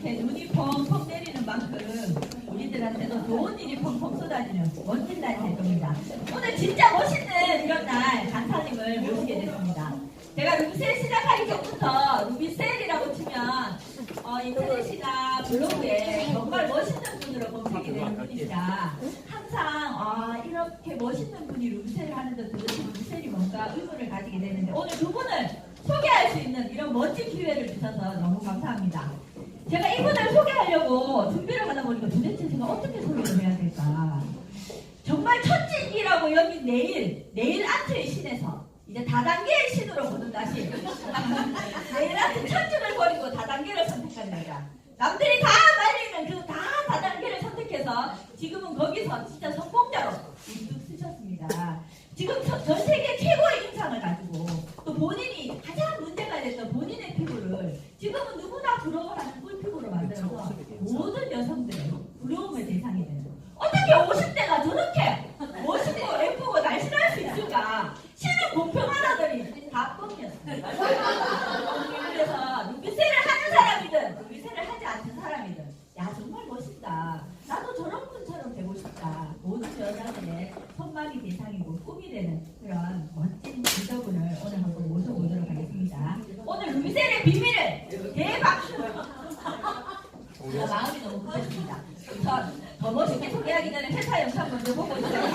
이렇게 눈이 펑펑 내리는 만큼 우리들한테도 좋은 일이 펑펑 쏟아지는 멋진 날이 될 겁니다. 오늘 진짜 멋있는 이런 날 강사님을 모시게 됐습니다. 제가 루비셀 시작하기 전부터 루비셀이라고 치면 인터넷이나 블로그에 정말 멋있는 분으로 검색이 되는 분이시라 항상 이렇게 멋있는 분이 루비셀을 하는데 도대체 루비셀이 뭔가 의문을 가지게 되는데 오늘 두 분을 소개할 수 있는 이런 멋진 기회를 주셔서 너무 감사합니다. 제가 이분을 소개하려고 준비를 하다 보니까 도대체 제가 어떻게 소개를 해야 될까. 정말 천직이라고 여긴 내일 아트의 신에서 이제 다단계의 신으로 보는 다시 내일 아트 천직을 버리고 다단계를 선택한 내가 남들이 다 말리는 그 다단계를 선택해서 지금은 거기서 진짜 성공자로 쭉 쓰셨습니다. 지금 전 세계 최고의 인상을 가지고 또 본인이 가장 문제가 됐던 본인의 피부를 지금은 누구나 부러워하는 꿀피부로 만들어서 모든 여성들의 부러움의 대상이 되는 어떻게 50대가 저렇게 멋있고 예쁘고 날씬할 수 있을까? 신은 공평하다더니 다 뻥이었어요. 그래서 루비셀을 하는 사람이든 루비셀을 하지 않는 사람이든 야 정말 멋있다. 나도 저런 분처럼 되고 싶다. 모든 여자들의 선망이 대상이고 꿈이 되는 그런 멋진 기저분을 오늘 한번 모셔보도록 하겠습니다. 오늘 루비셀의 비밀을 대박으로 마음이 너무 급했습니다. 더 멋있게 소개하기 전에 회사 영상 먼저 보고 있어요.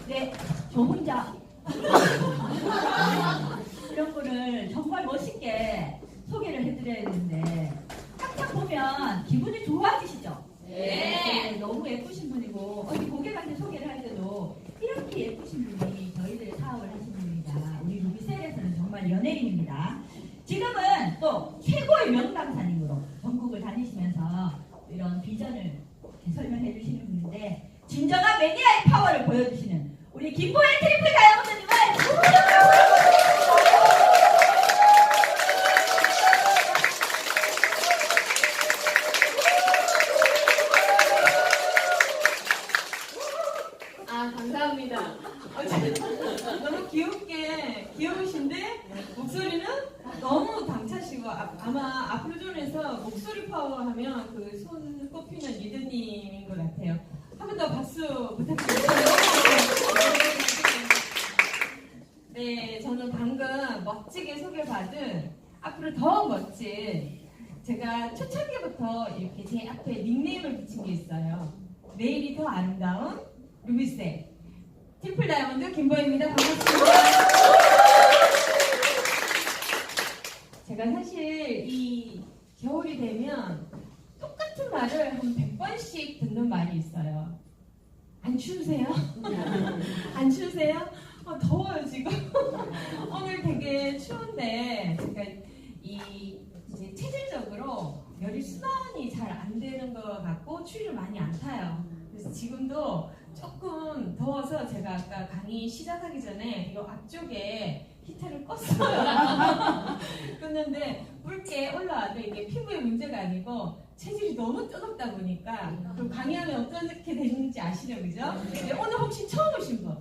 네, 저 혼자 이런 분을 정말 멋있게 소개를 해드려야 되는데 항상 보면 기분이 좋아지시죠? 네. 너무 예쁘신 분이고 어디 고객한테 소개를 할 때도 이렇게 예쁘신 분이 저희들의 사업을 하시는 분이다. 우리 루비셀에서는 정말 연예인입니다. 지금은 또 최고의 명강사님으로 전국을 다니시면서 이런 비전을 설명해 주시는 분인데 진정한 매니아의 파워를 보여주시는 우리 김보현 트리플 다이아몬드님을 감사합니다. 너무 귀여우신데 목소리는 너무 당차시고 아마 앞으로존에서 목소리 파워 하면 그 손 꼽히는 리드님인 것 같아요. 한 번 더 박수 부탁드립니다. 네, 저는 방금 멋지게 소개받은 앞으로 더 멋진 제가 초창기부터 이렇게 제 앞에 닉네임을 붙인 게 있어요. 내일이 더 아름다운 루비셀 트리플 다이아몬드 김보현입니다. 반갑습니다. 제가 사실 이 겨울이 되면 똑같은 말을 한 100번씩 듣는 말이 있어요. 안 추우세요? 안 추우세요? 더워요 지금. 오늘 되게 추운데 제가 이제 체질적으로 열이 순환이 잘 안 되는 것 같고 추위를 많이 안 타요. 그래서 지금도 조금 더워서 제가 아까 강의 시작하기 전에 이 앞쪽에 히터를 껐어요. 껐는데 붉게 올라와도 이게 피부의 문제가 아니고 체질이 너무 뜨겁다 보니까 또 강의하면 어떻게 되는지 아시죠, 그죠? 네, 오늘 혹시 처음 오신 분?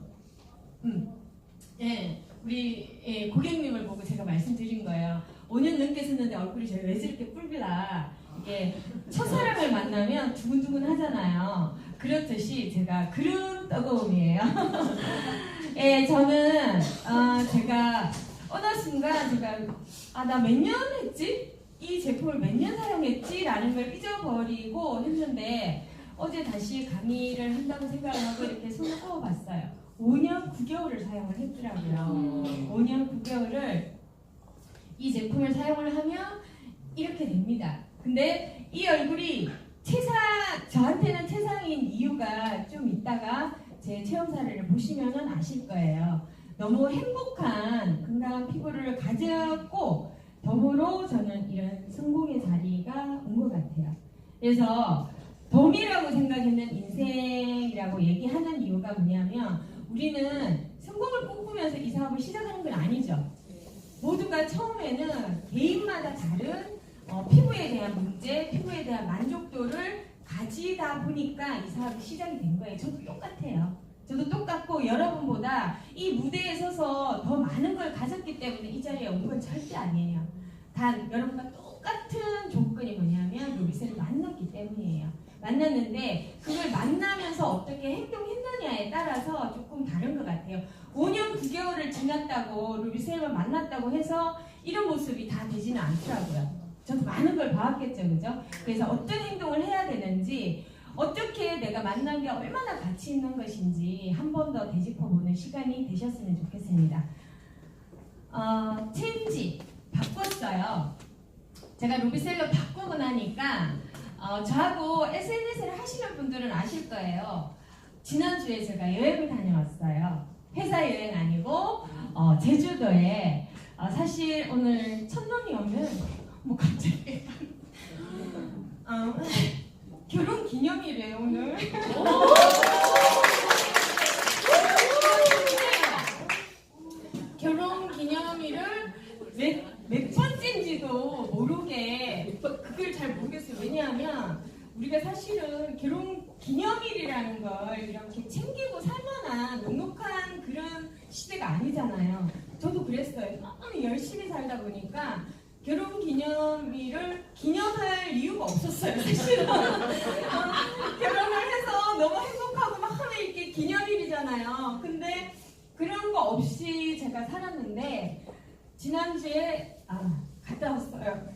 예, 우리 고객님을 보고 제가 말씀드린 거예요. 5년 넘게 썼는데 얼굴이 왜 저렇게 붉으라. 이게 첫사랑을 만나면 두근두근 하잖아요. 그렇듯이 제가 그런 뜨거움이에요. 예, 저는 제가 어느 순간 제가 나 몇 년 했지? 이 제품을 몇 년 사용했지? 라는 걸 잊어버리고 했는데 어제 다시 강의를 한다고 생각을 하고 이렇게 손을 꼽아봤어요. 5년 9개월을 사용을 했더라고요. 5년 9개월을 이 제품을 사용을 하면 이렇게 됩니다. 근데 이 얼굴이 저한테는 최상인 이유가 좀 있다가 제 체험 사례를 보시면 아실 거예요. 너무 행복한 건강한 피부를 가졌고 덤으로 저는 이런 성공의 자리가 온 것 같아요. 그래서 덤이라고 생각했는 인생이라고 얘기하는 이유가 뭐냐면 우리는 성공을 꿈꾸면서 이 사업을 시작하는 건 아니죠. 모두가 처음에는 개인마다 다른 피부에 대한 문제, 피부에 대한 만족도를 가지다 보니까 이 사업이 시작이 된 거예요. 저도 똑같아요. 저도 똑같고 여러분보다 이 무대에 서서 더 많은 걸 가졌기 때문에 이 자리에 온 건 절대 아니에요. 단 여러분과 똑같은 조건이 뭐냐면 루비셀을 만났기 때문이에요. 만났는데 그걸 만나면서 어떻게 행동했느냐에 따라서 조금 다른 것 같아요. 5년 9개월을 지났다고 루비셀을 만났다고 해서 이런 모습이 다 되지는 않더라고요. 저도 많은 걸 봐왔겠죠, 그죠? 그래서 어떤 행동을 해야 되는지, 어떻게 내가 만난 게 얼마나 가치 있는 것인지 한 번 더 되짚어보는 시간이 되셨으면 좋겠습니다. 체인지 바꿨어요. 제가 루비셀로 바꾸고 나니까 저하고 SNS를 하시는 분들은 아실 거예요. 지난주에 제가 여행을 다녀왔어요. 회사 여행 아니고 제주도에 사실 오늘 첫눈이 오면 뭐 갑자기 결혼 기념일이에요 오늘. 결혼 기념일을 몇 번째인지도 모르게 그걸 잘 모르겠어요. 왜냐하면 우리가 사실은 결혼 기념일이라는 걸 이렇게 챙기고 살만한 넉넉한 그런 시대가 아니잖아요. 저도 그랬어요. 너무 열심히 살다 보니까 결혼 기념일을 기념할 이유가 없었어요, 사실은. 결혼을 해서 너무 행복하고 막 하면 이렇게 기념일이잖아요. 근데 그런 거 없이 제가 살았는데, 지난주에, 갔다 왔어요.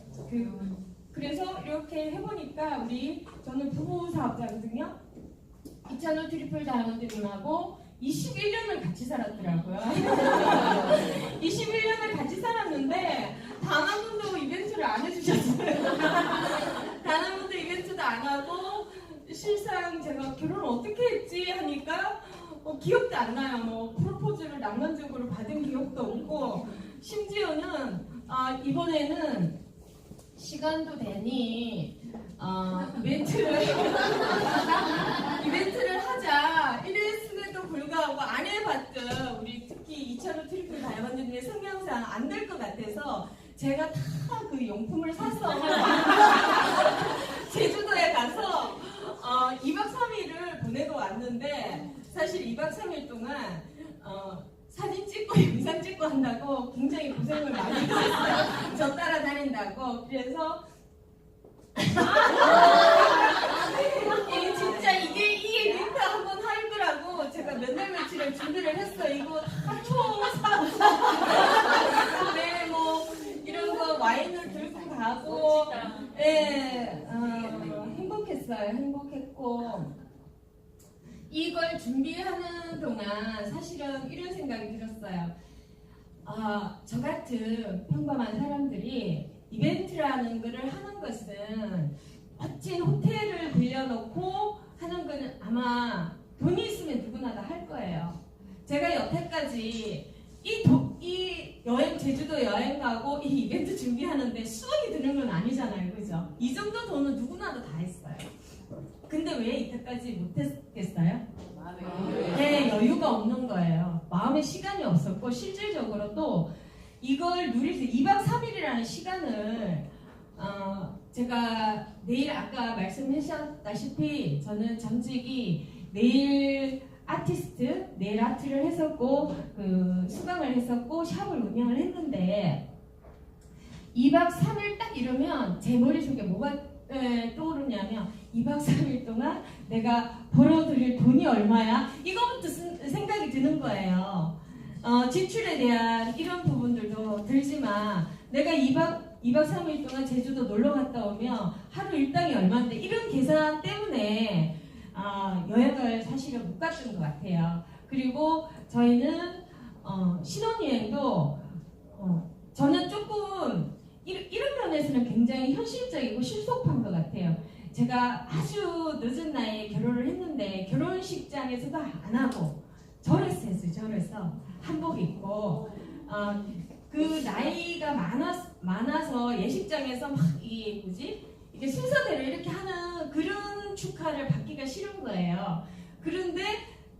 그래서 이렇게 해보니까 저는 부부 사업자거든요. 이찬호 트리플 다이아몬드님하고 21년을 같이 살았더라고요. 21년을 같이 살았는데 단 한 번도 이벤트를 안 해주셨어요. 단 한 번도 이벤트도 안 하고 실상 제가 결혼을 어떻게 했지 하니까 기억도 안 나요. 뭐 프로포즈를 낭만적으로 받은 기억도 없고 심지어는 이번에는 시간도 되니 이벤트를 하자 이랬음에도 불구하고 안 해봤던 우리 특히 이찬호 트리플 다이아몬드님의 성향상 안 될 것 같아서 제가 다 그 용품을 사서 제주도에 가서 2박 3일을 보내고 왔는데 사실 2박 3일 동안 사진 찍고 영상 찍고 한다고 굉장히 고생을 많이 했어요. 저 따라다닌다고. 그래서 진짜 이게 링크 한번 할 거라고 제가 몇 날 며칠을 준비를 했어요. 이거 다 초사고 네, 뭐 이런 거 와인을 들고 가고 행복했어요. 행복했고 이걸 준비하는 동안 사실은 이런 생각이 들었어요. 저 같은 평범한 사람들이 이벤트라는 것을 하는 것은 멋진 호텔을 빌려놓고 하는 것은 아마 돈이 있으면 누구나 다 할 거예요. 제가 여태까지 이 여행, 제주도 여행 가고 이 이벤트 준비하는데 수억이 드는 건 아니잖아요. 그죠? 이 정도 돈은 누구나도 다 했어요. 근데 왜 이때까지 못했겠어요? 네, 여유가 없는 거예요. 마음의 시간이 없었고 실질적으로 또 이걸 누릴 수 2박 3일이라는 시간을 제가 내일 아까 말씀하셨다시피 저는 전직이 네일 아티스트, 네일 아트를 했었고 수강을 했었고 샵을 운영을 했는데 2박 3일 딱 이러면 제 머릿속에 뭐가 떠오르냐면 2박 3일 동안 내가 벌어들일 돈이 얼마야? 이거부터 생각이 드는 거예요. 지출에 대한 이런 부분들도 들지만 내가 2박 3일 동안 제주도 놀러 갔다 오면 하루 일당이 얼마인데 이런 계산 때문에 여행을 사실은 못 갔던 것 같아요. 그리고 저희는 신혼여행도 저는 조금 이런 면에서는 굉장히 현실적이고 실속한 것 같아요. 제가 아주 늦은 나이에 결혼을 했는데 결혼식장에서도 안 하고 절에서 했어요. 절에서 한복 입고 그 나이가 많아서 예식장에서 막 이게 순서대로 이렇게 하는 그런 축하를 받기가 싫은 거예요. 그런데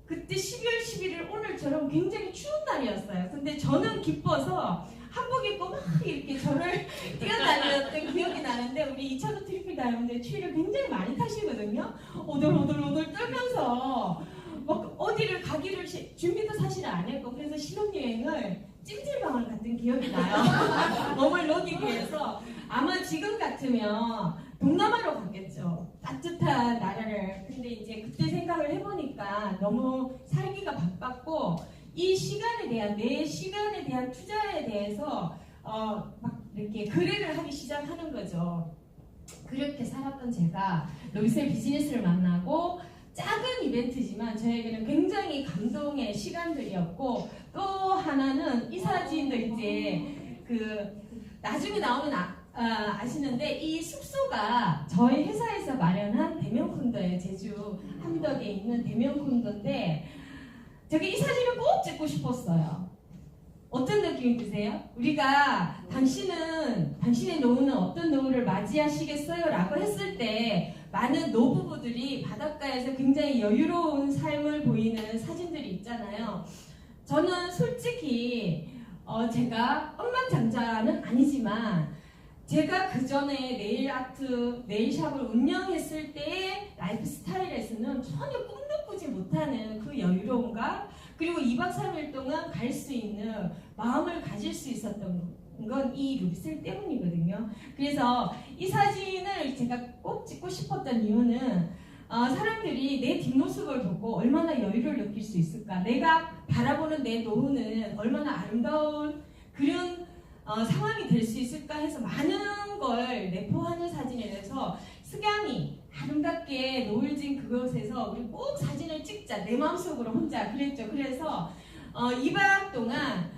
그때 12월 11일 오늘처럼 굉장히 추운 날이었어요. 근데 저는 기뻐서 한복 입고 막 이렇게 절을 뛰어다녔던 기억이 나는데 우리 이찬호 트리플 다이아몬드 추위를 굉장히 많이 타시거든요. 오돌오돌 떨면서 막 어디를 가기를 준비도 사실 안 했고 그래서 신혼여행을 찜질방을 갔던 기억이 나요. 몸을 녹이기 위해서 아마 지금 같으면 동남아로 갔겠죠. 따뜻한 나라를. 근데 이제 그때 생각을 해보니까 너무 살기가 바빴고 이 시간에 대한 내 시간에 대한 투자에 대해서 막 이렇게 거래를 하기 시작하는 거죠. 그렇게 살았던 제가 루비셀 비즈니스를 만나고 작은 이벤트지만 저에게는 굉장히 감동의 시간들이었고 또 하나는 이 사진도 이제 나중에 나오면 아시는데 이 숙소가 저희 회사에서 마련한 대명콘도예요. 제주 함덕에 있는 대명콘도인데 제가 이 사진을 꼭 찍고 싶었어요. 어떤 느낌이 드세요? 우리가 당신의 노후는 어떤 노후를 맞이하시겠어요? 라고 했을 때 많은 노부부들이 바닷가에서 굉장히 여유로운 삶을 보이는 사진들이 있잖아요. 저는 솔직히 제가 억만장자는 아니지만 제가 그 전에 네일샵을 운영했을 때의 라이프 스타일에서는 전혀 꿈도 꾸지 못하는 그 여유로움과 그리고 2박 3일 동안 갈 수 있는 마음을 가질 수 있었던 건 이 루비셀 때문이거든요. 그래서 이 사진을 제가 꼭 찍고 싶었던 이유는 사람들이 내 뒷모습을 보고 얼마나 여유를 느낄 수 있을까, 내가 바라보는 내 노후는 얼마나 아름다운 그런 상황이 될 수 있을까 해서 많은 걸 내포하는 사진에 대해서 승향이 아름답게 노을진 그곳에서 우리 꼭 사진을 찍자, 내 마음속으로 혼자 그랬죠. 그래서 2박 동안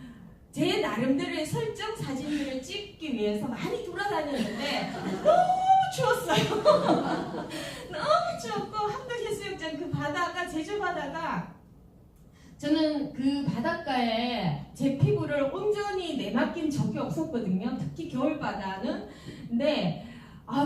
제 나름대로의 설정 사진들을 찍기 위해서 많이 돌아다녔는데 너무 추웠어요. 너무 추웠고 함덕해수욕장 그 바다가 제주 바다가 저는 그 바닷가에 제 피부를 온전히 내맡긴 적이 없었거든요. 특히 겨울바다는. 근데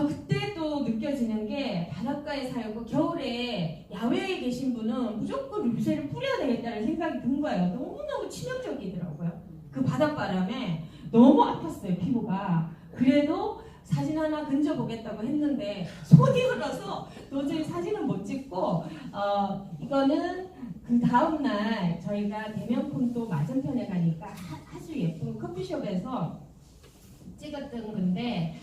그때 또 느껴지는 게 바닷가에 살고 겨울에 야외에 계신 분은 무조건 루비셀을 뿌려야 되겠다는 생각이 든 거예요. 너무너무 치명적이더라고요. 그 바닷바람에 너무 아팠어요, 피부가. 그래도 사진 하나 건져보겠다고 했는데 손이 흘러서 도저히 사진은 못 찍고 이거는 그 다음날 저희가 대명콘도 맞은편에 가니까 아주 예쁜 커피숍에서 찍었던 건데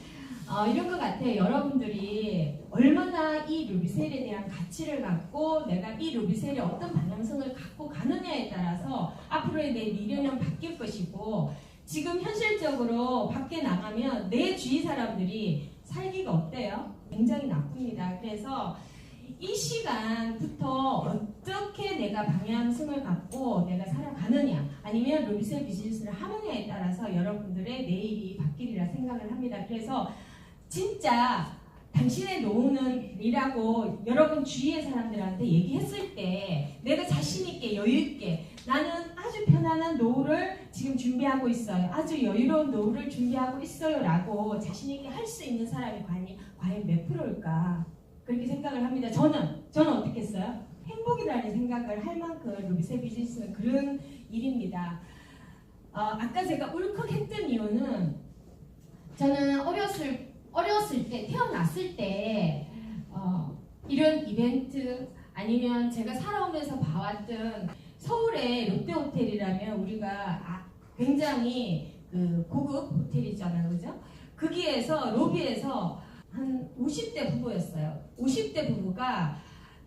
이런 것 같아요. 여러분들이 얼마나 이 루비셀에 대한 가치를 갖고 내가 이 루비셀에 어떤 방향성을 갖고 가느냐에 따라서 앞으로의 내 미래는 바뀔 것이고 지금 현실적으로 밖에 나가면 내 주위 사람들이 살기가 어때요? 굉장히 나쁩니다. 그래서 이 시간부터 어떻게 내가 방향성을 갖고 내가 살아가느냐 아니면 루비셀 비즈니스를 하느냐에 따라서 여러분들의 내일이 바뀌리라 생각을 합니다. 그래서 진짜 당신의 노후는 이라고 여러분 주위의 사람들한테 얘기했을 때 내가 자신있게 여유있게 나는 아주 편안한 노후를 지금 준비하고 있어요. 아주 여유로운 노후를 준비하고 있어요 라고 자신있게 할 수 있는 사람이 과연 몇 프로일까 그렇게 생각을 합니다. 저는 어떻게 했어요? 행복이라는 생각을 할 만큼 루비셀 비즈니스는 그런 일입니다. 아까 제가 울컥했던 이유는 저는 어렸을 때 태어났을 때 이런 이벤트 아니면 제가 살아오면서 봐왔던 서울의 롯데호텔이라면 우리가 굉장히 그 고급 호텔이잖아요, 그죠? 거기에서 로비에서 한 50대 부부였어요. 50대 부부가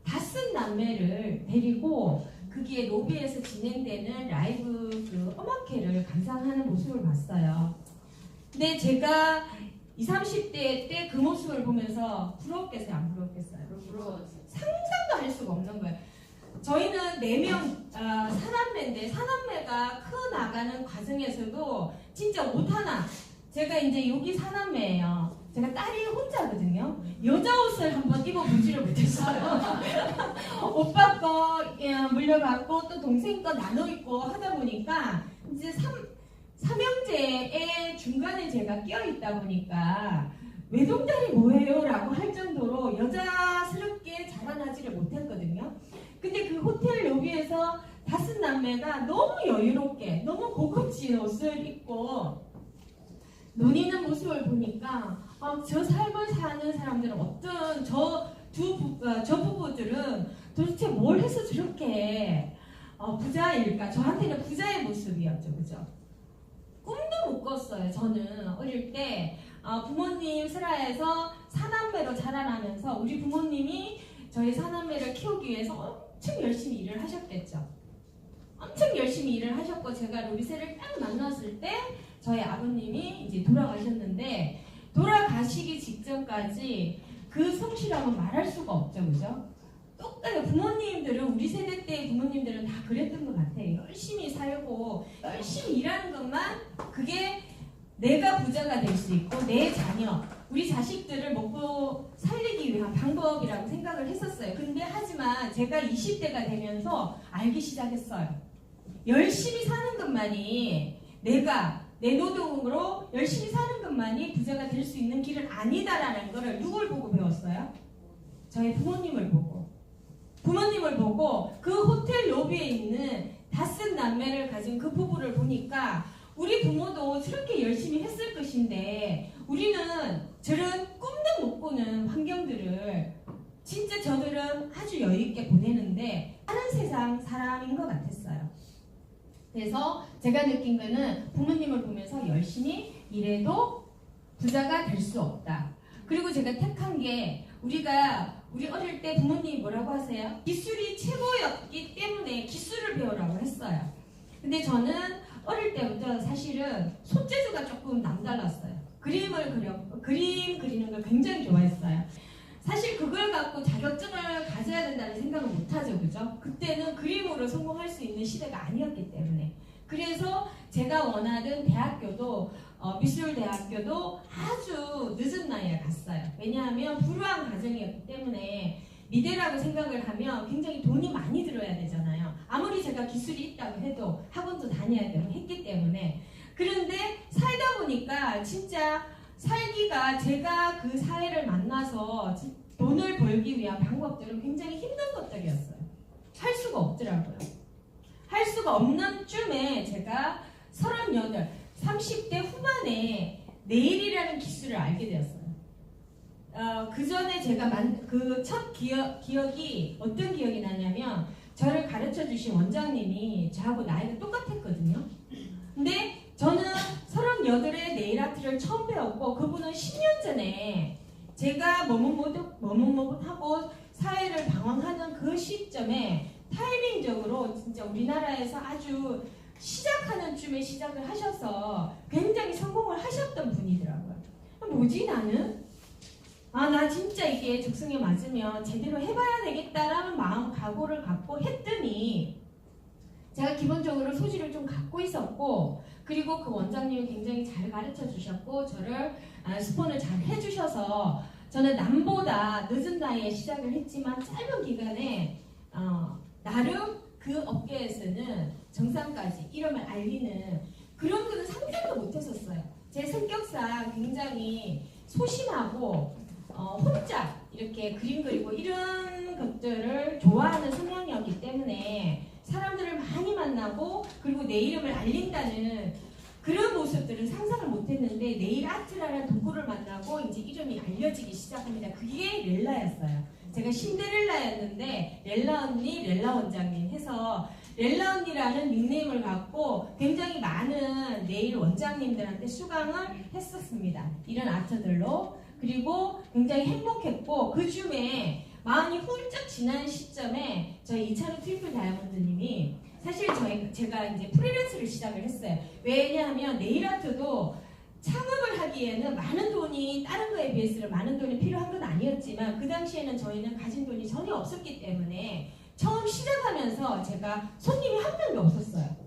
5남매를 데리고 거기에 로비에서 진행되는 라이브 그 음악회를 감상하는 모습을 봤어요. 근데 제가 20, 30대 때 그 모습을 보면서 부럽겠어요? 안 부럽겠어요? 상상도 할 수가 없는 거예요. 저희는 4명 사남매인데 사남매가 커 나가는 과정에서도 진짜 못하나 제가 이제 여기 사남매예요. 제가 딸이 혼자거든요. 여자 옷을 한번 입어보지를 못했어요. 오빠 거 물려받고 또 동생 거 나눠 입고 하다 보니까 이제 삼형제의 중간에 제가 끼어있다 보니까 외동딸이 뭐예요? 라고 할 정도로 여자스럽게 자라나지를 못했거든요. 근데 그 호텔 로비에서 5남매가 너무 여유롭게 너무 고급진 옷을 입고 논의는 모습을 보니까 저 삶을 사는 사람들은 어떤 저 부부들은 도대체 뭘 해서 저렇게 부자일까? 저한테는 부자의 모습이었죠. 그죠? 꿈도 못 꿨어요. 저는 어릴 때 부모님 슬하에서 사남매로 자라나면서 우리 부모님이 저희 사남매를 키우기 위해서 엄청 열심히 일을 하셨겠죠. 엄청 열심히 일을 하셨고 제가 로비세를 딱 만났을 때 저희 아버님이 이제 돌아가셨는데 돌아가시기 직전까지 그 성실함은 말할 수가 없죠. 그죠? 똑같아요. 부모님들은 우리 세대 때의 부모님들은 다 그랬던 것 같아요. 열심히 살고 열심히 일하는 것만 그게 내가 부자가 될 수 있고 내 자녀, 우리 자식들을 먹고 살리기 위한 방법이라고 생각을 했었어요. 근데 하지만 제가 20대가 되면서 알기 시작했어요. 열심히 사는 것만이 내가 내 노동으로 열심히 사는 것만이 부자가 될 수 있는 길은 아니다라는 거를 누굴 보고 배웠어요? 저희 부모님을 보고. 부모님을 보고 그 호텔 로비에 있는 5남매를 가진 그 부부를 보니까 우리 부모도 저렇게 열심히 했을 것인데 우리는 저런 꿈도 못 꾸는 환경들을 진짜 저들은 아주 여유있게 보내는데 다른 세상 사람인 것 같았어요. 그래서 제가 느낀 거는 부모님을 보면서 열심히 일해도 부자가 될 수 없다. 그리고 제가 택한 게 우리 어릴 때 부모님이 뭐라고 하세요? 기술이 최고였기 때문에 기술을 배우라고 했어요. 근데 저는 어릴 때부터 사실은 손재주가 조금 남달랐어요. 그림 그리는 걸 굉장히 좋아했어요. 사실 그걸 갖고 자격증을 가져야 된다는 생각을 못하죠. 그죠? 그때는 그림으로 성공할 수 있는 시대가 아니었기 때문에. 그래서 제가 원하던 대학교도 미술대학교도 아주 늦은 나이에 갔어요. 왜냐하면 불우한 가정이었기 때문에 미대라고 생각을 하면 굉장히 돈이 많이 들어야 되잖아요. 아무리 제가 기술이 있다고 해도 학원도 다녀야 되고 했기 때문에. 그런데 살다 보니까 진짜 살기가 제가 그 사회를 만나서 돈을 벌기 위한 방법들은 굉장히 힘든 것들이었어요. 할 수가 없더라고요. 할 수가 없는 쯤에 제가 38, 30대 후반에 네일이라는 기술을 알게 되었어요. 그 전에 제가 그 첫 기억이 어떤 기억이 나냐면 저를 가르쳐 주신 원장님이 저하고 나이가 똑같았거든요. 근데 저는 38에 네일 아트를 처음 배웠고 그분은 10년 전에 제가 머뭇머뭇하고 사회를 방황하는 그 시점에 타이밍적으로 진짜 우리나라에서 아주 시작하는 쯤에 시작을 하셔서 굉장히 성공을 하셨던 분이더라고요. 뭐지 나는? 나 진짜 이게 적성에 맞으면 제대로 해봐야 되겠다라는 마음 각오를 갖고 했더니 제가 기본적으로 소질을 좀 갖고 있었고 그리고 그 원장님이 굉장히 잘 가르쳐 주셨고 저를 스폰을 잘 해주셔서 저는 남보다 늦은 나이에 시작을 했지만 짧은 기간에 나름 그 업계에서는 정상까지 이름을 알리는 그런 거는 상상도 못했었어요. 제 성격상 굉장히 소심하고 혼자 이렇게 그림 그리고 이런 것들을 좋아하는 성향이었기 때문에 사람들을 많이 만나 만나고 그리고 내 이름을 알린다는 그런 모습들은 상상을 못했는데 네일 아트라는 도구를 만나고 이제 이름이 알려지기 시작합니다. 그게 렐라였어요. 제가 신데렐라였는데 렐라 언니, 렐라 원장님 해서 렐라 언니라는 닉네임을 갖고 굉장히 많은 네일 원장님들한테 수강을 했었습니다. 이런 아트들로. 그리고 굉장히 행복했고 그 줌에 마흔이 훌쩍 지난 시점에 저희 이찬우 트리플 다이아몬드님이 사실 제가 이제 프리랜서를 시작을 했어요. 왜냐하면 네일 아트도 창업을 하기에는 많은 돈이 다른 거에 비해서 많은 돈이 필요한 건 아니었지만 그 당시에는 저희는 가진 돈이 전혀 없었기 때문에 처음 시작하면서 제가 손님이 한 명도 없었어요.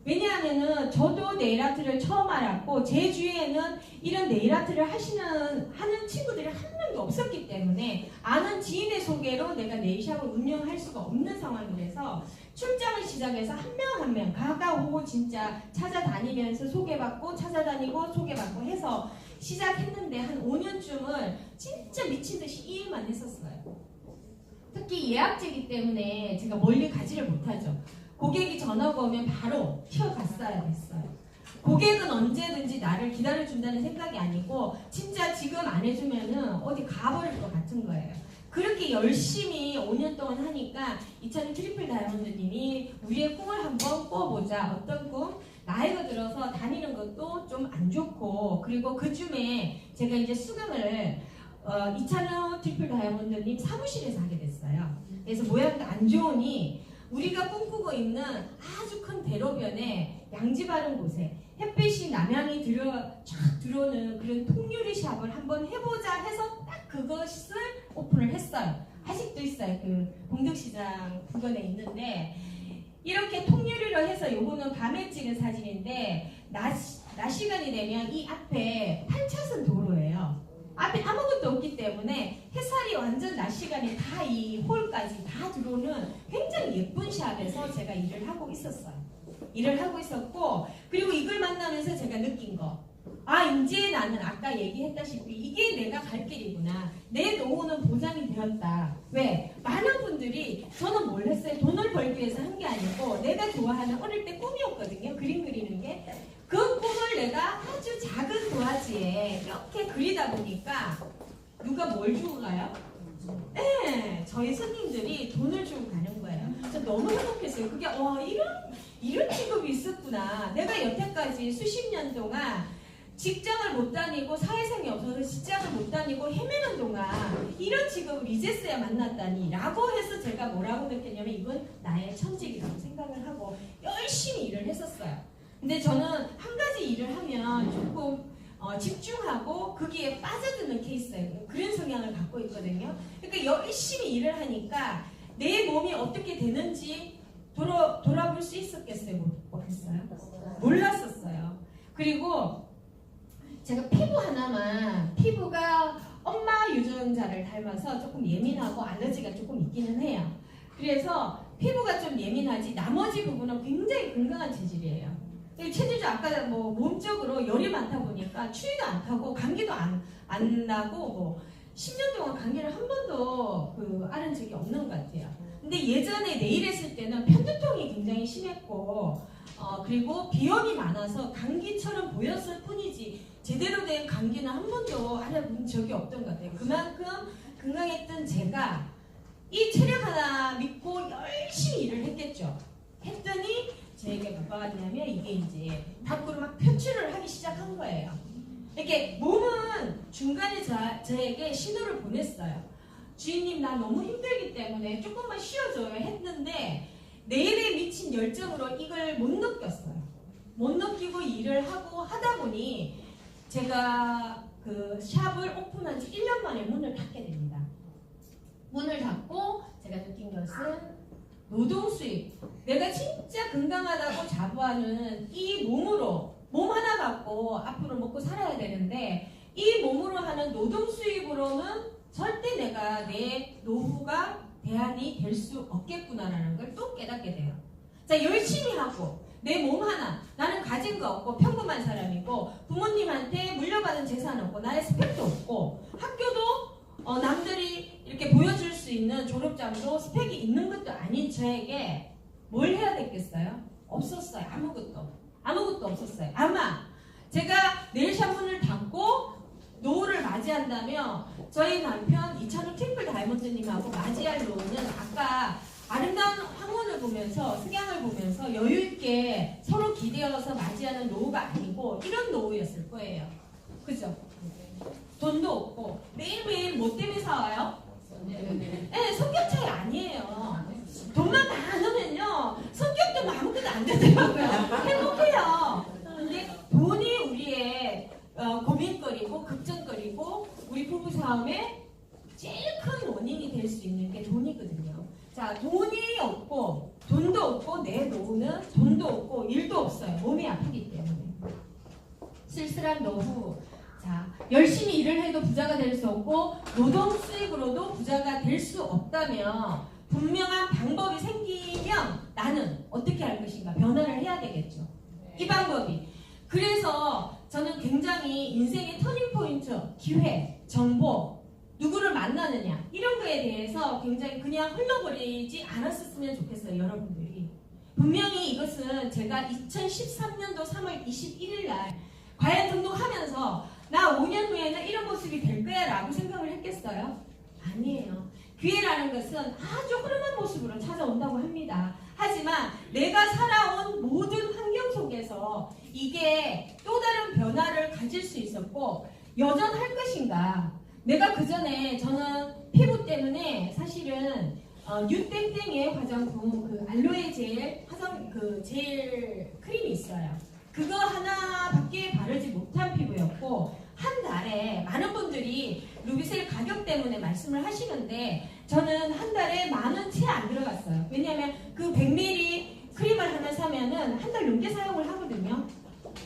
왜냐하면은 저도 네일 아트를 처음 알았고 제 주위에는 이런 네일 아트를 하는 친구들이 한 명도 없었기 때문에 아는 지인의 소개로 내가 네일샵을 운영할 수가 없는 상황이라서 출장을 시작해서 한 명 한 명 가가오고 진짜 찾아다니면서 소개받고 찾아다니고 소개받고 해서 시작했는데 한 5년쯤을 진짜 미친 듯이 이 일만 했었어요. 특히 예약제이기 때문에 제가 멀리 가지를 못하죠. 고객이 전화가 오면 바로 튀어갔어야 됐어요. 고객은 언제든지 나를 기다려준다는 생각이 아니고 진짜 지금 안 해주면은 어디 가버릴 것 같은 거예요. 그렇게 열심히 5년 동안 하니까 이찬우 트리플 다이아몬드님이 우리의 꿈을 한번 꿔보자. 어떤 꿈? 나이가 들어서 다니는 것도 좀 안 좋고 그리고 그 줌에 제가 이제 수강을 이찬우 트리플 다이아몬드님 사무실에서 하게 됐어요. 그래서 모양도 안 좋으니 우리가 꿈꾸고 있는 아주 큰 대로변에 양지 바른 곳에 햇빛이 남향이 쫙 들어오는 그런 통유리 샵을 한번 해보자 해서 딱 그것을 오픈을 했어요. 아직도 있어요. 그 봉덕시장 부근에 있는데 이렇게 통유리로 해서 요거는 밤에 찍은 사진인데 낮 시간이 되면 이 앞에 8차선 도로예요. 앞에 아무것도 없기 때문에 햇살이 완전 낮 시간에 다 이 홀까지 다 들어오는 굉장히 예쁜 샵에서 제가 일을 하고 있었어요. 일을 하고 있었고 그리고 이걸 만나면서 제가 느낀 거 이제 나는 아까 얘기했다시피 이게 내가 갈 길이구나. 내 노후는 보장이 되었다. 왜? 많은 분들이 저는 뭘 했어요? 돈을 벌기 위해서 한 게 아니고 내가 좋아하는 어릴 때 꿈이었거든요. 그림 그리는 게. 그 꿈을 내가 아주 작은 도화지에 이렇게 그리다 보니까 누가 뭘 주고 가요? 네, 저희 손님들이 돈을 주고 가는 거예요. 저 너무 행복했어요. 그게 이런 직업이 있었구나. 내가 여태까지 수십 년 동안 직장을 못 다니고 사회생이 없어서 직장을 못 다니고 헤매는 동안 이런 직업을 이제서야 만났다니 라고 해서 제가 뭐라고 느꼈냐면 이건 나의 천직이라고 생각을 하고 열심히 일을 했었어요. 근데 저는 한 가지 일을 하면 조금 집중하고 거기에 빠져드는 케이스예요. 그런 성향을 갖고 있거든요. 그러니까 열심히 일을 하니까 내 몸이 어떻게 되는지 돌아볼 수 있었겠어요? 모르겠어요? 몰랐었어요. 그리고 제가 피부가 엄마 유전자를 닮아서 조금 예민하고 알러지가 조금 있기는 해요. 그래서 피부가 좀 예민하지 나머지 부분은 굉장히 건강한 체질이에요. 체질도 아까 몸적으로 열이 많다 보니까 추위도 안 타고 감기도 안 나고 10년 동안 감기를 한 번도 앓은 적이 없는 것 같아요. 근데 예전에 네일 했을 때는 편두통이 굉장히 심했고 그리고 비염이 많아서 감기처럼 보였을 뿐이지 제대로 된 감기는 한 번도 앓아본 적이 없던 것 같아요. 그만큼 건강했던 제가 이 체력 하나 믿고 열심히 일을 했겠죠. 했더니 저에게 뭐가 왔냐면 이게 이제 밖으로 막 표출을 하기 시작한 거예요. 이렇게 몸은 중간에 저에게 신호를 보냈어요. 주인님 나 너무 힘들기 때문에 조금만 쉬어줘요 했는데 내일에 미친 열정으로 이걸 못 느꼈어요. 못 느끼고 일을 하고 하다 보니 제가 그 샵을 오픈한 지 1년 만에 문을 닫게 됩니다. 문을 닫고 제가 느낀 것은 노동 수입. 내가 진짜 건강하다고 자부하는 이 몸 하나 갖고 앞으로 먹고 살아야 되는데 이 몸으로 하는 노동 수입으로는 절대 내가 내 노후가 대안이 될 수 없겠구나라는 걸 또 깨닫게 돼요. 자, 열심히 하고 내 몸 하나 나는 가진 거 없고 평범한 사람이고 부모님한테 물려받은 재산 없고 나의 스펙도 없고 학교도 남들이 이렇게 보여줄 수 있는 졸업장도 스펙이 있는 것도 아닌 저에게 뭘 해야 됐겠어요? 없었어요. 아무것도 없었어요. 아마 제가 네일샵 문을 닫고 노후를 맞이한다면 저희 남편 이찬우 트리플 다이아몬드님하고 맞이할 노후는 아까 아름다운 황혼을 보면서 승양을 보면서 여유있게 서로 기대어서 맞이하는 노후가 아니고 이런 노후였을 거예요. 그죠? 돈도 없고 매일매일 뭐 때문에 사와요? 네, 성격 차이 아니에요. 돈만 많으면요 성격도 아무것도 안 되더라고요. 행복해요. 근데 돈이 우리의 고민거리고 걱정거리고 우리 부부싸움의 제일 큰 원인이 될 수 있는 게 돈이거든요. 자, 돈이 없고 돈도 없고 내 노후는 돈도 없고 일도 없어요. 몸이 아프기 때문에. 쓸쓸한 노후. 자, 열심히 일을 해도 부자가 될 수 없고 노동 수익으로도 부자가 될 수 없다면 분명한 방법이 생기면 나는 어떻게 할 것인가 변화를 해야 되겠죠. 이 방법이. 그래서 저는 굉장히 인생의 터닝포인트, 기회, 정보, 누구를 만나느냐 이런 거에 대해서 굉장히 그냥 흘러버리지 않았었으면 좋겠어요. 여러분들이. 분명히 이것은 제가 2013년도 3월 21일 날 과연 등록하면서 나 5년 후에는 이런 모습이 될 거야 라고 생각을 했겠어요? 아니에요. 기회라는 것은 아주 흐름한 모습으로 찾아온다고 합니다. 하지만 내가 살아온 모든 환경 속에서 이게 또 다른 변화를 가질 수 있었고 여전할 것인가. 내가 그 전에 저는 피부 때문에 사실은 뉴땡땡의 화장품 그 알로에 젤 젤 크림이 있어요. 그거 하나밖에 바르지 못한 피부였고 한 달에 많은 분들이 루비셀 가격 때문에 말씀을 하시는데 저는 한 달에 10,000원 채 안 들어갔어요. 왜냐하면 그 100ml 크림을 하나 사면은 한 달 넘게 사용을 하거든요.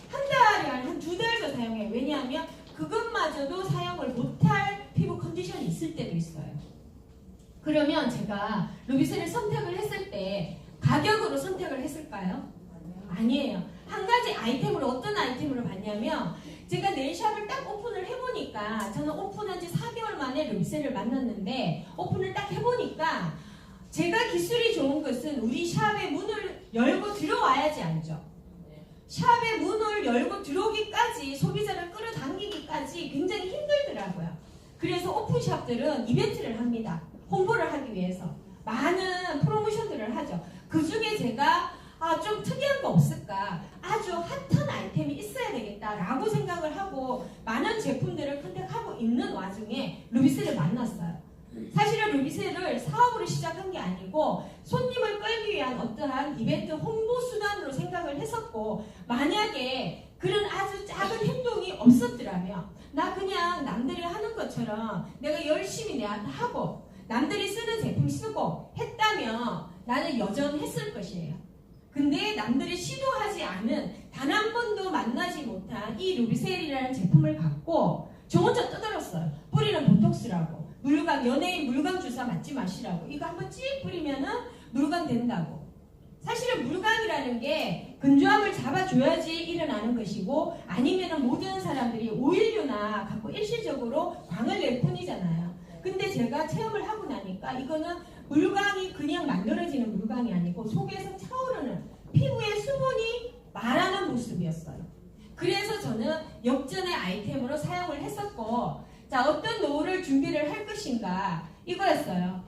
한 달이 아니라 한 2달도 사용해요. 왜냐하면 그것마저도 사용을 못할 피부 컨디션이 있을 때도 있어요. 그러면 제가 루비셀을 선택을 했을 때 가격으로 선택을 했을까요? 아니에요. 한 가지 아이템으로 어떤 아이템으로 봤냐면 제가 네일샵을 딱 오픈을 해보니까 저는 오픈한 지 4개월 만에 루비셀을 만났는데 오픈을 딱 해보니까 제가 기술이 좋은 것은 우리 샵의 문을 열고 들어와야지 알죠. 샵의 문을 열고 들어오기까지 소비자를 끌어당기기까지 굉장히 힘들더라고요. 그래서 오픈샵들은 이벤트를 합니다. 홍보를 하기 위해서 많은 프로모션들을 하죠. 그 중에 제가 좀 특이한 거 없을까? 아주 핫한 아이템이 있어야 되겠다라고 생각을 하고 많은 제품들을 컨택하고 있는 와중에 루비셀을 만났어요. 사실은 루비셀을 사업으로 시작한 게 아니고 손님을 끌기 위한 어떠한 이벤트 홍보 수단으로 생각을 했었고 만약에 그런 아주 작은 행동이 없었더라면 나 그냥 남들이 하는 것처럼 내가 열심히 내한테 하고 남들이 쓰는 제품 쓰고 했다면 나는 여전했을 것이에요. 근데 남들이 시도하지 않은 단 한 번도 만나지 못한 이 루비셀이라는 제품을 갖고 저 혼자 떠들었어요. 뿌리는 보톡스라고. 물광, 연예인 물광 주사 맞지 마시라고. 이거 한번 찌 뿌리면은 물광 된다고. 사실은 물광이라는 게 근조함을 잡아줘야지 일어나는 것이고 아니면은 모든 사람들이 오일류나 갖고 일시적으로 광을 낼 뿐이잖아요. 근데 제가 체험을 하고 나니까 이거는 물광이 그냥 만들어지는 물광이 아니고 속에서 차오르는 피부의 수분이 말하는 모습이었어요. 그래서 저는 역전의 아이템으로 사용을 했었고 자 어떤 노후를 준비를 할 것인가 이거였어요.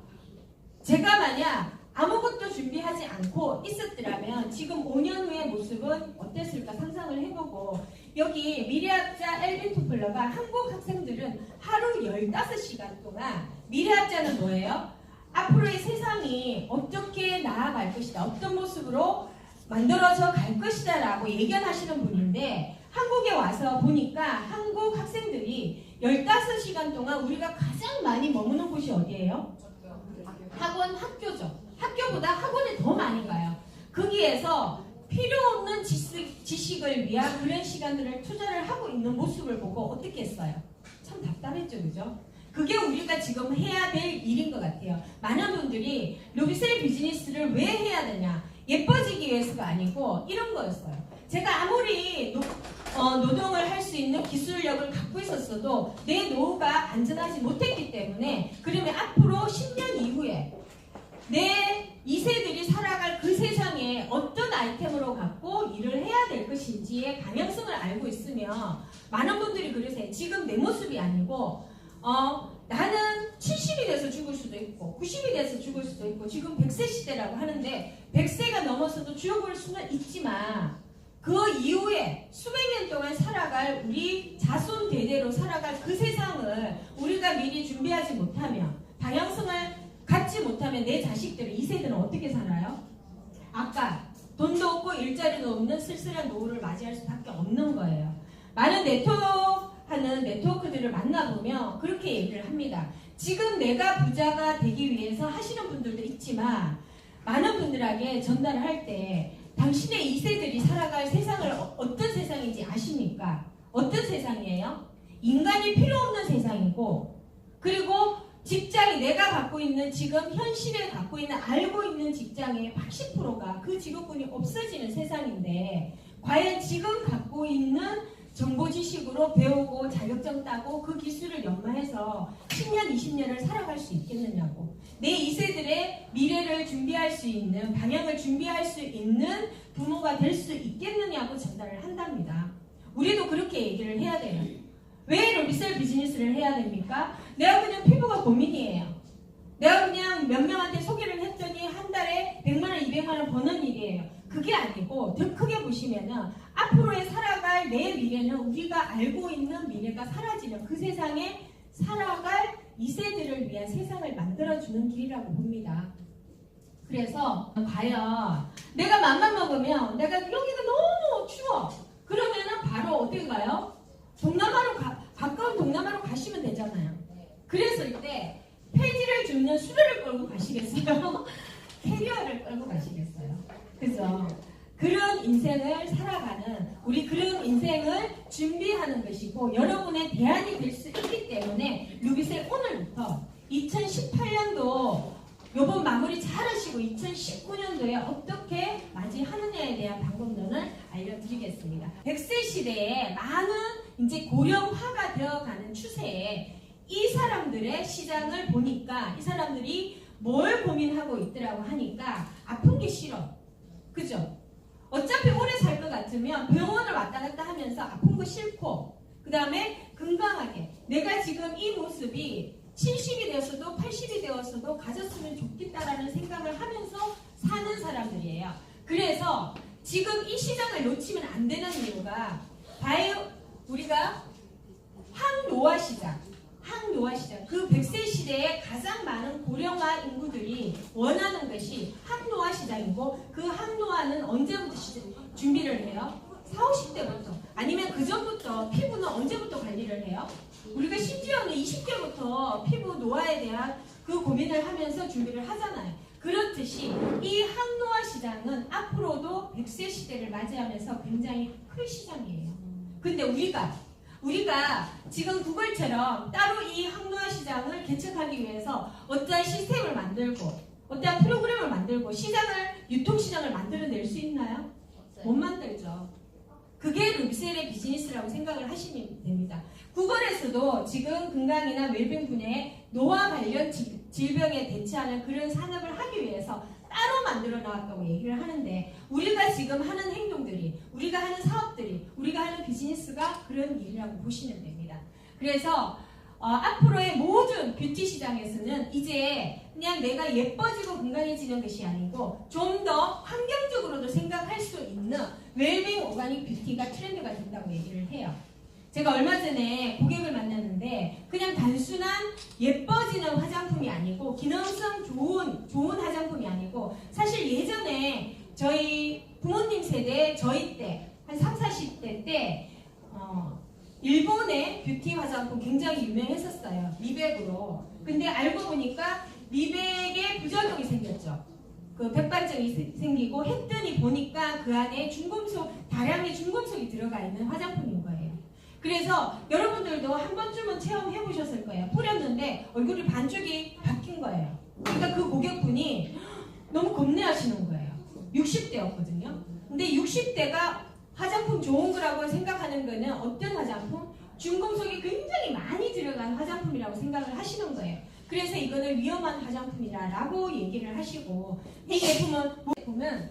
제가 만약 아무것도 준비하지 않고 있었더라면 지금 5년 후의 모습은 어땠을까 상상을 해보고 여기 미래학자 엘빈 토플러가 한국 학생들은 하루 15시간 동안 미래학자는 뭐예요? 앞으로의 세상이 어떻게 나아갈 것이다. 어떤 모습으로 만들어져 갈 것이다 라고 예견하시는 분인데 한국에 와서 보니까 한국 학생들이 15시간 동안 우리가 가장 많이 머무는 곳이 어디예요? 학원, 학교죠. 학교보다 학원에 더 많이 가요. 거기에서 필요 없는 지식을 위한 그런 시간들을 투자를 하고 있는 모습을 보고 어떻게 했어요? 참 답답했죠, 그죠? 그게 우리가 지금 해야 될 일인 것 같아요. 많은 분들이 루비셀 비즈니스를 왜 해야 되냐? 예뻐지기 위해서가 아니고 이런 거였어요. 제가 아무리 노동을 할 수 있는 기술력을 갖고 있었어도 내 노후가 안전하지 못했기 때문에 그러면 앞으로 10년 이후에 내 2세들이 살아갈 그 세상에 것인지의 방향성을 알고 있으면 많은 분들이 그러세요. 지금 내 모습이 아니고 나는 70이 돼서 죽을 수도 있고 90이 돼서 죽을 수도 있고 지금 100세 시대라고 하는데 100세가 넘어서도 죽어볼 수는 있지만 그 이후에 수백 년 동안 살아갈 우리 자손 대대로 살아갈 그 세상을 우리가 미리 준비하지 못하면 방향성을 갖지 못하면 내 자식들은 이 세대는 어떻게 살아요? 아까 돈도 없고 일자리도 없는 쓸쓸한 노후를 맞이할 수밖에 없는 거예요. 많은 네트워크들을 만나보면 그렇게 얘기를 합니다. 지금 내가 부자가 되기 위해서 하시는 분들도 있지만 많은 분들에게 전달을 할 때 당신의 2세들이 살아갈 세상을 어떤 세상인지 아십니까? 어떤 세상이에요? 인간이 필요 없는 세상이고 그리고 직장이 내가 갖고 있는 지금 현실에 갖고 있는 알고 있는 직장의 80%가 그 직업군이 없어지는 세상인데 과연 지금 갖고 있는 정보 지식으로 배우고 자격증 따고 그 기술을 연마해서 10년, 20년을 살아갈 수 있겠느냐고. 내 2세들의 미래를 준비할 수 있는, 방향을 준비할 수 있는 부모가 될 수 있겠느냐고 전달을 한답니다. 우리도 그렇게 얘기를 해야 돼요. 왜 리셀 비즈니스를 해야 됩니까? 내가 그냥 피부가 고민이에요. 내가 그냥 몇 명한테 소개를 했더니 한 달에 100만원, 200만원 버는 일이에요. 그게 아니고 더 크게 보시면은 앞으로의 살아갈 내 미래는 우리가 알고 있는 미래가 사라지면 그 세상에 살아갈 2세들을 위한 세상을 만들어주는 길이라고 봅니다. 그래서 과연 내가 맘만 먹으면 내가 여기가 너무 추워. 그러면은 바로 어디 가요? 가까운 동남아로 가시면 되잖아요. 그랬을 때 폐지를 줍는 수레를 끌고 가시겠어요? 캐리어를 끌고 가시겠어요? 그죠? 그런 인생을 살아가는 우리 그런 인생을 준비하는 것이고 여러분의 대안이 될 수 있기 때문에 루비셀 오늘부터 2018년도 요번 마무리 잘 하시고 2019년도에 어떻게 맞이하느냐에 대한 방법론을 알려드리겠습니다. 100세 시대에 많은 이제 고령화가 되어가는 추세에 이 사람들의 시장을 보니까 이 사람들이 뭘 고민하고 있더라고 하니까 아픈 게 싫어. 그죠? 어차피 오래 살 것 같으면 병원을 왔다 갔다 하면서 아픈 거 싫고 그 다음에 건강하게 내가 지금 이 모습이 70이 되었어도 80이 되었어도 가졌으면 좋겠다라는 생각을 하면서 사는 사람들이에요. 그래서 지금 이 시장을 놓치면 안 되는 이유가 우리가 항노화 시장 그 100세 시대에 가장 많은 고령화 인구들이 원하는 것이 항노화 시장이고 그 항노화는 언제부터 준비를 해요? 40, 50대부터 아니면 그 전부터 피부는 언제부터 관리를 해요? 우리가 심지어는 20대부터 피부 노화에 대한 그 고민을 하면서 준비를 하잖아요. 그렇듯이 이 항노화 시장은 앞으로도 100세 시대를 맞이하면서 굉장히 큰 시장이에요. 근데 우리가 지금 구글처럼 따로 이 항노화 시장을 개척하기 위해서 어떠한 시스템을 만들고 어떠한 프로그램을 만들고 유통시장을 만들어낼 수 있나요? 못 만들죠. 그게 루비셀의 비즈니스라고 생각을 하시면 됩니다. 구글에서도 지금 건강이나 웰빙 분야의 노화 관련 질병에 대처하는 그런 산업을 하기 위해서 따로 만들어 나왔다고 얘기를 하는데 우리가 지금 하는 행동들이 우리가 하는 사업들이 우리가 하는 비즈니스가 그런 일이라고 보시면 됩니다. 그래서 앞으로의 모든 뷰티 시장에서는 이제 그냥 내가 예뻐지고 건강해지는 것이 아니고 좀 더 환경적으로도 생각할 수 있는 웰빙 오가닉 뷰티가 트렌드가 된다고 얘기를 해요. 제가 얼마 전에 고객을 만났는데 그냥 단순한 예뻐지는 화장품이 아니고 기능성 좋은 화장품이 아니고 사실 예전에 저희 부모님 세대 저희 때 한 30, 40대 때 일본의 뷰티 화장품 굉장히 유명했었어요. 미백으로. 근데 알고 보니까 미백에 부작용이 생겼죠. 그 백반증이 생기고 했더니 보니까 그 안에 다량의 중금속이 들어가 있는 화장품인 거예요. 그래서 여러분들도 한 번쯤은 체험해 보셨을 거예요. 뿌렸는데 얼굴이 반쪽이 바뀐 거예요. 그러니까 그 고객분이 너무 겁내하시는 거예요. 60대였거든요. 근데 60대가 화장품 좋은 거라고 생각하는 거는 어떤 화장품? 중금속이 굉장히 많이 들어간 화장품이라고 생각을 하시는 거예요. 그래서 이거는 위험한 화장품이라고 얘기를 하시고 이 제품은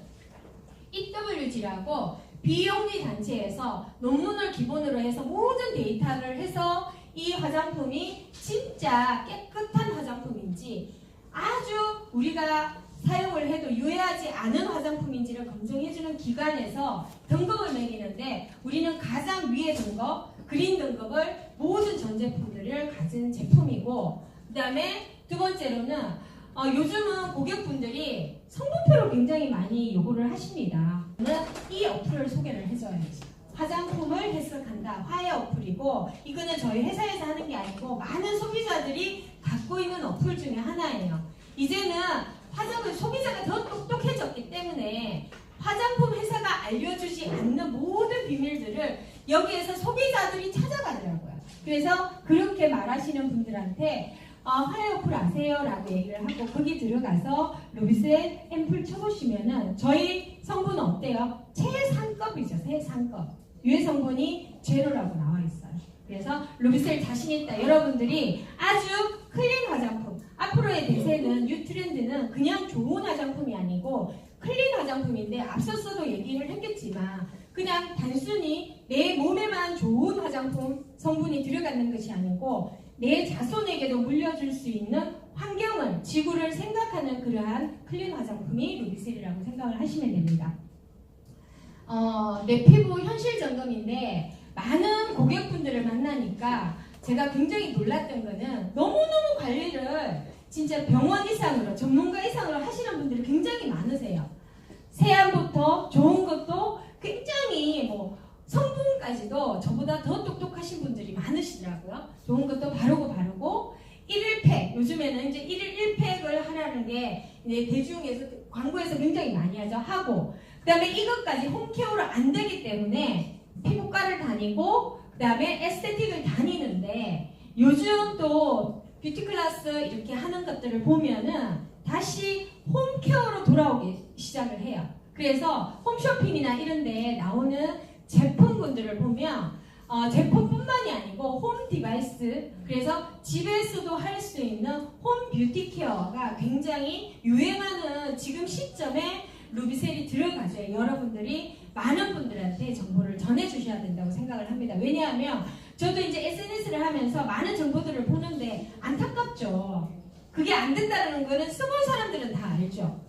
EWG라고 비영리 단체에서 논문을 기본으로 해서 모든 데이터를 해서 이 화장품이 진짜 깨끗한 화장품인지 아주 우리가 사용을 해도 유해하지 않은 화장품인지를 검증해주는 기관에서 등급을 매기는데 우리는 가장 위의 등급, 그린 등급을 모든 전 제품들을 가진 제품이고 그 다음에 두 번째로는 요즘은 고객분들이 성분표를 굉장히 많이 요구를 하십니다. 이 어플을 소개를 해줘야지. 화장품을 해석한다. 화해 어플이고 이거는 저희 회사에서 하는 게 아니고 많은 소비자들이 갖고 있는 어플 중에 하나예요. 이제는 화장품 소비자가 더 똑똑해졌기 때문에 화장품 회사가 알려주지 않는 모든 비밀들을 여기에서 소비자들이 찾아가더라고요. 그래서 그렇게 말하시는 분들한테 화해 어플 아세요? 라고 얘기를 하고 거기 들어가서 루비셀 앰플 쳐보시면은 저희 성분은 어때요? 최상급이죠. 최상급. 유해 성분이 제로라고 나와 있어요. 그래서 루비셀 자신있다. 여러분들이 아주 클린 화장품. 앞으로의 대세는 뉴트렌드는 그냥 좋은 화장품이 아니고 클린 화장품인데 앞서서도 얘기를 했겠지만 그냥 단순히 내 몸에만 좋은 화장품 성분이 들어가는 것이 아니고 내 자손에게도 물려줄 수 있는 환경을, 지구를 생각하는 그러한 클린 화장품이 루비셀이라고 생각을 하시면 됩니다. 내 피부 현실 점검인데 많은 고객분들을 만나니까 제가 굉장히 놀랐던 거는 너무너무 관리를 진짜 병원 이상으로, 전문가 이상으로 하시는 분들이 굉장히 많으세요. 세안부터 좋은 것도 굉장히 성분까지도 저보다 더 똑똑하신 분들이 많으시더라고요. 좋은 것도 바르고 1일1팩, 요즘에는 이제 1일 1팩을 하라는 게 이제 대중에서 광고에서 굉장히 많이 하고 그 다음에 이것까지 홈케어로 안 되기 때문에 피부과를 다니고 그 다음에 에스테틱을 다니는데 요즘 또 뷰티 클래스 이렇게 하는 것들을 보면은 다시 홈케어로 돌아오기 시작을 해요. 그래서 홈쇼핑이나 이런 데 나오는 제품군들을 보면 제품뿐만이 아니고 홈 디바이스, 그래서 집에서도 할 수 있는 홈 뷰티 케어가 굉장히 유행하는 지금 시점에 루비셀이 들어가죠. 여러분들이 많은 분들한테 정보를 전해주셔야 된다고 생각을 합니다. 왜냐하면 저도 이제 SNS를 하면서 많은 정보들을 보는데 안타깝죠. 그게 안 된다는 거는 써본 사람들은 다 알죠.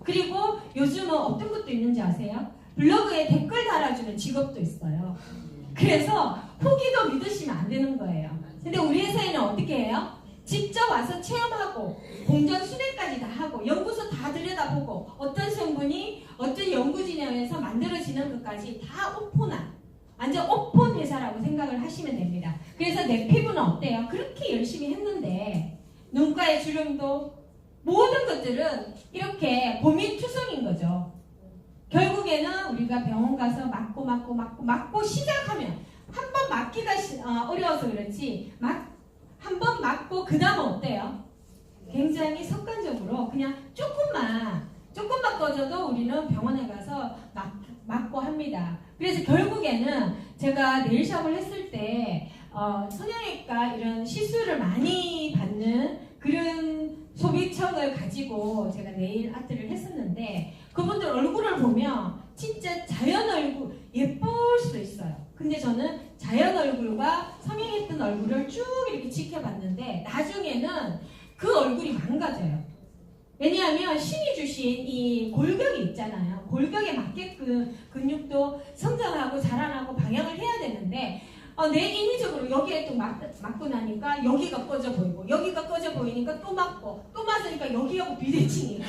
그리고 요즘은 어떤 것도 있는지 아세요? 블로그에 댓글 달아주는 직업도 있어요. 그래서 후기도 믿으시면 안 되는 거예요. 근데 우리 회사에는 어떻게 해요? 직접 와서 체험하고 공정 수행까지 다 하고 연구소 다 들여다보고 어떤 성분이 어떤 연구 진영에서 만들어지는 것까지 다 오픈한 완전 오픈 회사라고 생각을 하시면 됩니다. 그래서 내 피부는 어때요? 그렇게 열심히 했는데 눈가의 주름도 모든 것들은 이렇게 고민투성인 거죠. 결국에는 우리가 병원 가서 맞고 시작하면 한 번 맞기가 어려워서 그렇지 한 번 맞고 그 다음은 어때요? 굉장히 습관적으로 그냥 조금만 꺼져도 우리는 병원에 가서 맞고 합니다. 그래서 결국에는 제가 네일샵을 했을 때 성형외과 이런 시술을 많이 받는 그런 소비층을 가지고 제가 네일 아트를 했었는데 그분들 얼굴을 보면 진짜 자연 얼굴 예쁠 수도 있어요. 근데 저는 자연 얼굴과 성형했던 얼굴을 쭉 이렇게 지켜봤는데 나중에는 그 얼굴이 망가져요. 왜냐하면 신이 주신 이 골격이 있잖아요. 골격에 맞게끔 근육도 성장하고 자라나고 방향을 해야 되는데 내 인위적으로 여기에 또 맞고 나니까 여기가 꺼져 보이고 여기가 꺼져 보이니까 또 맞고 또 맞으니까 여기하고 비대칭이고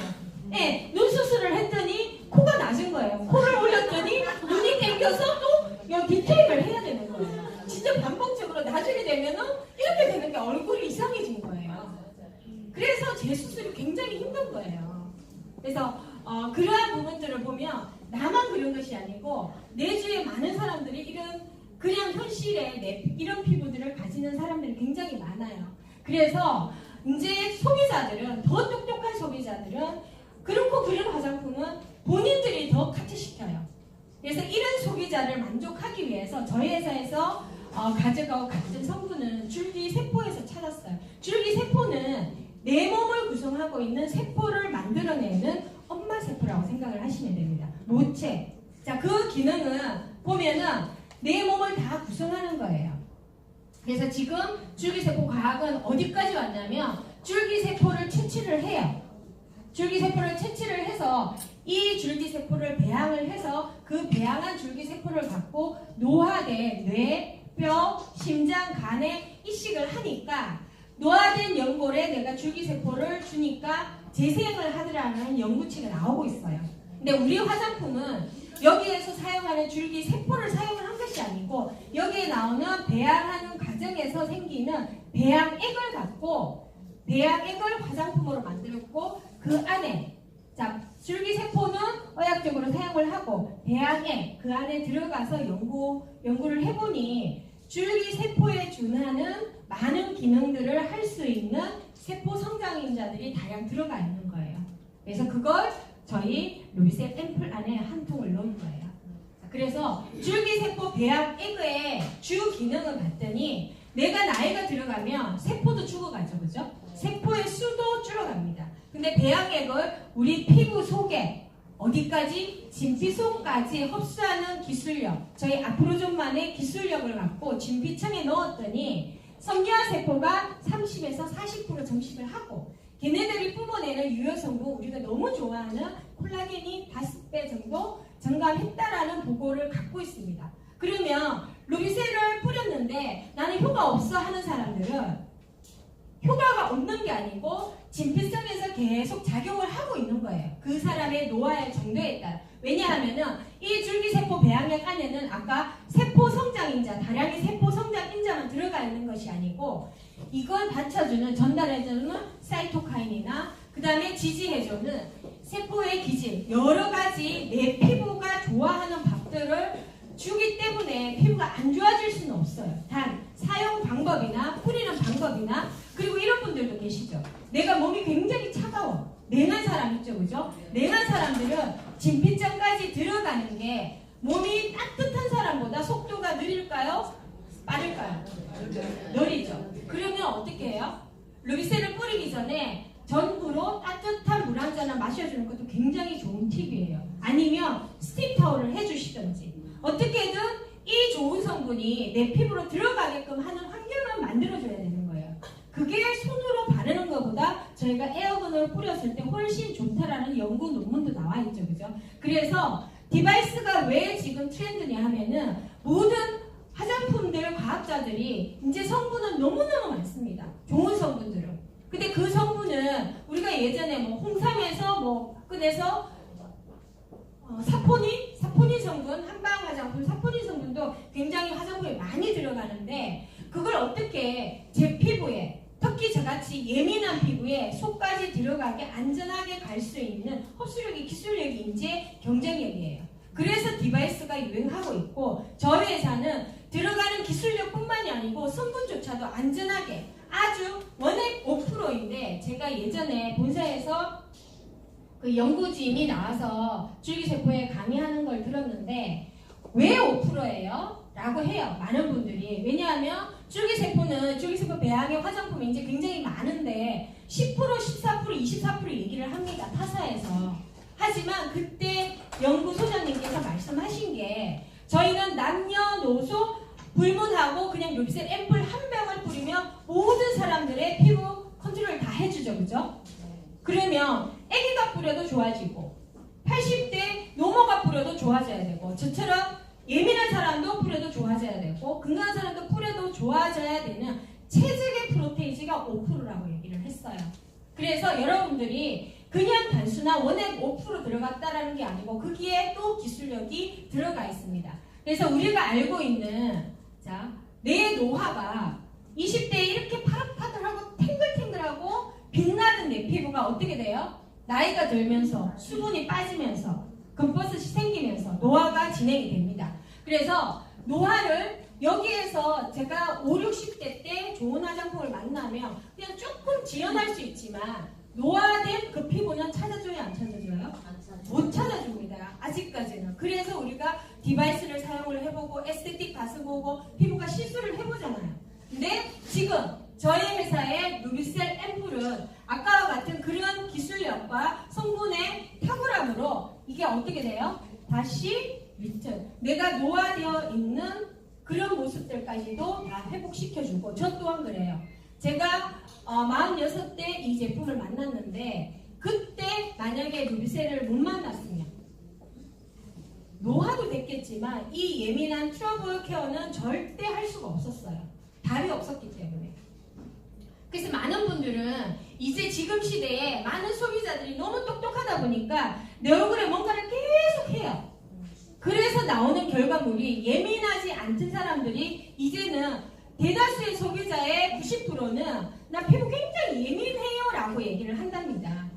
네, 눈 수술을 했더니 코가 낮은 거예요. 코를 올렸더니 눈이 땡겨서 또 여기 디테일을 해야 되는 거예요. 진짜 반복적으로 나중에 되면은 이렇게 되는 게 얼굴이 이상해진 거예요. 그래서 제 수술이 굉장히 힘든 거예요. 그래서 그러한 부분들을 보면 나만 그런 것이 아니고 내 주위에 많은 사람들이 이런 그냥 현실에 이런 피부들을 가지는 사람들이 굉장히 많아요. 그래서 이제 소비자들은 더 똑똑한 소비자들은 그렇고 그런 화장품은 본인들이 더 카트시켜요. 그래서 이런 소비자를 만족하기 위해서 저희 회사에서 가져가고 같은 성분은 줄기세포에서 찾았어요. 줄기세포는 내 몸을 구성하고 있는 세포를 만들어내는 엄마 세포라고 생각을 하시면 됩니다. 모체, 자, 그 기능은 보면은 내 몸을 다 구성하는 거예요. 그래서 지금 줄기세포 과학은 어디까지 왔냐면 줄기세포를 채취를 해요. 줄기세포를 채취를 해서 이 줄기세포를 배양을 해서 그 배양한 줄기세포를 갖고 노화된 뇌, 뼈, 심장, 간에 이식을 하니까 노화된 연골에 내가 줄기세포를 주니까 재생을 하더라는 연구치가 나오고 있어요. 근데 우리 화장품은 여기에서 사용하는 줄기세포를 사용을 한 것이 아니고 여기에 나오는 배양하는 과정에서 생기는 배양액을 갖고 배양액을 화장품으로 만들었고 그 안에 자 줄기세포는 의학적으로 사용을 하고 배양액 그 안에 들어가서 연구를 해보니 줄기세포에 준하는 많은 기능들을 할 수 있는 세포 성장인자들이 다량 들어가 있는 거예요. 그래서 그걸 저희 루비셀 앰플 안에 한 통을 넣은 거예요. 그래서 줄기세포 배양액의 주 기능을 봤더니 내가 나이가 들어가면 세포도 죽어가죠. 그죠? 세포의 수도 줄어갑니다. 근데 배양액을 우리 피부 속에 어디까지? 진피속까지 흡수하는 기술력 저희 아프로존만의 기술력을 갖고 진피층에 넣었더니 성기화세포가 30에서 40% 증식을 하고 걔네들이 뿜어내는 유효성도 우리가 너무 좋아하는 콜라겐이 5배 정도 증가했다라는 보고를 갖고 있습니다. 그러면 루비셀을 뿌렸는데 나는 효과 없어 하는 사람들은 효과가 없는 게 아니고 진피성에서 계속 작용을 하고 있는 거예요. 그 사람의 노화의 정도에 따라. 왜냐하면은 이 줄기세포 배양액 안에는 아까 세포 성장인자, 다량의 세포 성장인자만 들어가 있는 것이 아니고 이걸 받쳐주는, 전달해주는 사이토카인이나 그 다음에 지지해주는 세포의 기질, 여러 가지 내 피부가 좋아하는 밥들을 주기 때문에 피부가 안 좋아질 수는 없어요. 단 사용 방법이나 뿌리는 방법이나 그리고 이런 분들도 계시죠. 내가 몸이 굉장히 차가워. 냉한 사람 있죠. 그죠? 냉한 사람들은 진피점까지 들어가는 게 몸이 따뜻한 사람보다 속도가 느릴까요? 빠를까요? 느리죠. 그러면 어떻게 해요? 루비셀을 뿌리기 전에 전구로 따뜻한 물 한 잔을 마셔주는 것도 굉장히 좋은 팁이에요. 아니면 스팀 타올을 해주시든지 어떻게든 이 좋은 성분이 내 피부로 들어가게끔 하는 환경을 만들어줘야 되는 거예요. 그게 손으로 바르는 것보다 저희가 에어건으로 뿌렸을 때 훨씬 좋다라는 연구 논문도 나와 있죠. 그죠? 그래서 디바이스가 왜 지금 트렌드냐 하면은 모든 화장품들 과학자들이 이제 성분은 너무너무 많습니다. 좋은 성분들은. 근데 그 성분은 우리가 예전에 뭐 홍삼에서 뭐 꺼내서 사포닌 성분, 한방 화장품 사포닌 성분도 굉장히 화장품에 많이 들어가는데 그걸 어떻게 제 피부에 특히 저같이 예민한 피부에 속까지 들어가게 안전하게 갈 수 있는 흡수력이 기술력이 이제 경쟁력이에요. 그래서 디바이스가 유행하고 있고 저희 회사는 들어가는 기술력뿐만이 아니고 성분조차도 안전하게 아주 원액 5%인데 제가 예전에 본사에서 그 연구진이 나와서 줄기세포에 강의하는 걸 들었는데 왜 5%예요? 라고 해요. 많은 분들이. 왜냐하면 줄기세포는 줄기세포 배양의 화장품이 이제 굉장히 많은데 10%, 14%, 24% 얘기를 합니다. 타사에서. 하지만 그때 연구소장님께서 말씀하신 게 저희는 남녀노소 불문하고 그냥 루비셀 앰플 한 병을 뿌리면 모든 사람들의 피부 컨트롤을 다 해주죠. 그죠? 그러면 아기가 뿌려도 좋아지고 80대 노모가 뿌려도 좋아져야 되고 저처럼 예민한 사람도 뿌려도 좋아져야 되고 건강한 사람도 뿌려도 좋아져야 되는 체질의 프로테이지가 5%라고 얘기를 했어요. 그래서 여러분들이 그냥 단순한 원액 5% 들어갔다라는 게 아니고 거기에 또 기술력이 들어가 있습니다. 그래서 우리가 알고 있는 내 노화가 20대에 이렇게 파릇파릇하고 탱글탱글하고 빛나던 내 피부가 어떻게 돼요? 나이가 들면서 수분이 빠지면서 금버섯이 생기면서 노화가 진행이 됩니다. 그래서 노화를 여기에서 제가 5, 60대 때 좋은 화장품을 만나면 그냥 조금 지연할 수 있지만 노화된 그 피부는 찾아줘요? 안 찾아줘요? 못 찾아줍니다. 아직까지는. 그래서 우리가 디바이스를 사용을 해보고 에스테틱 가서 보고 피부가 시술을 해보잖아요. 근데 지금 저희 회사의 루비셀 앰플은 아까와 같은 그런 기술력과 성분의 탁월함으로 이게 어떻게 돼요? 다시 리턴. 내가 노화되어 있는 그런 모습들까지도 다 회복시켜주고, 저 또한 그래요. 제가 46대 이 제품을 만났는데, 그때 만약에 루비셀을 못 만났으면 노화도 됐겠지만 이 예민한 트러블 케어는 절대 할 수가 없었어요. 답이 없었기 때문에. 그래서 많은 분들은 이제 지금 시대에 많은 소비자들이 너무 똑똑하다 보니까 내 얼굴에 뭔가를 계속 해요. 그래서 나오는 결과물이 예민하지 않던 사람들이 이제는 대다수의 소비자의 90%는 나 피부 굉장히 예민해요 라고 얘기를 한답니다.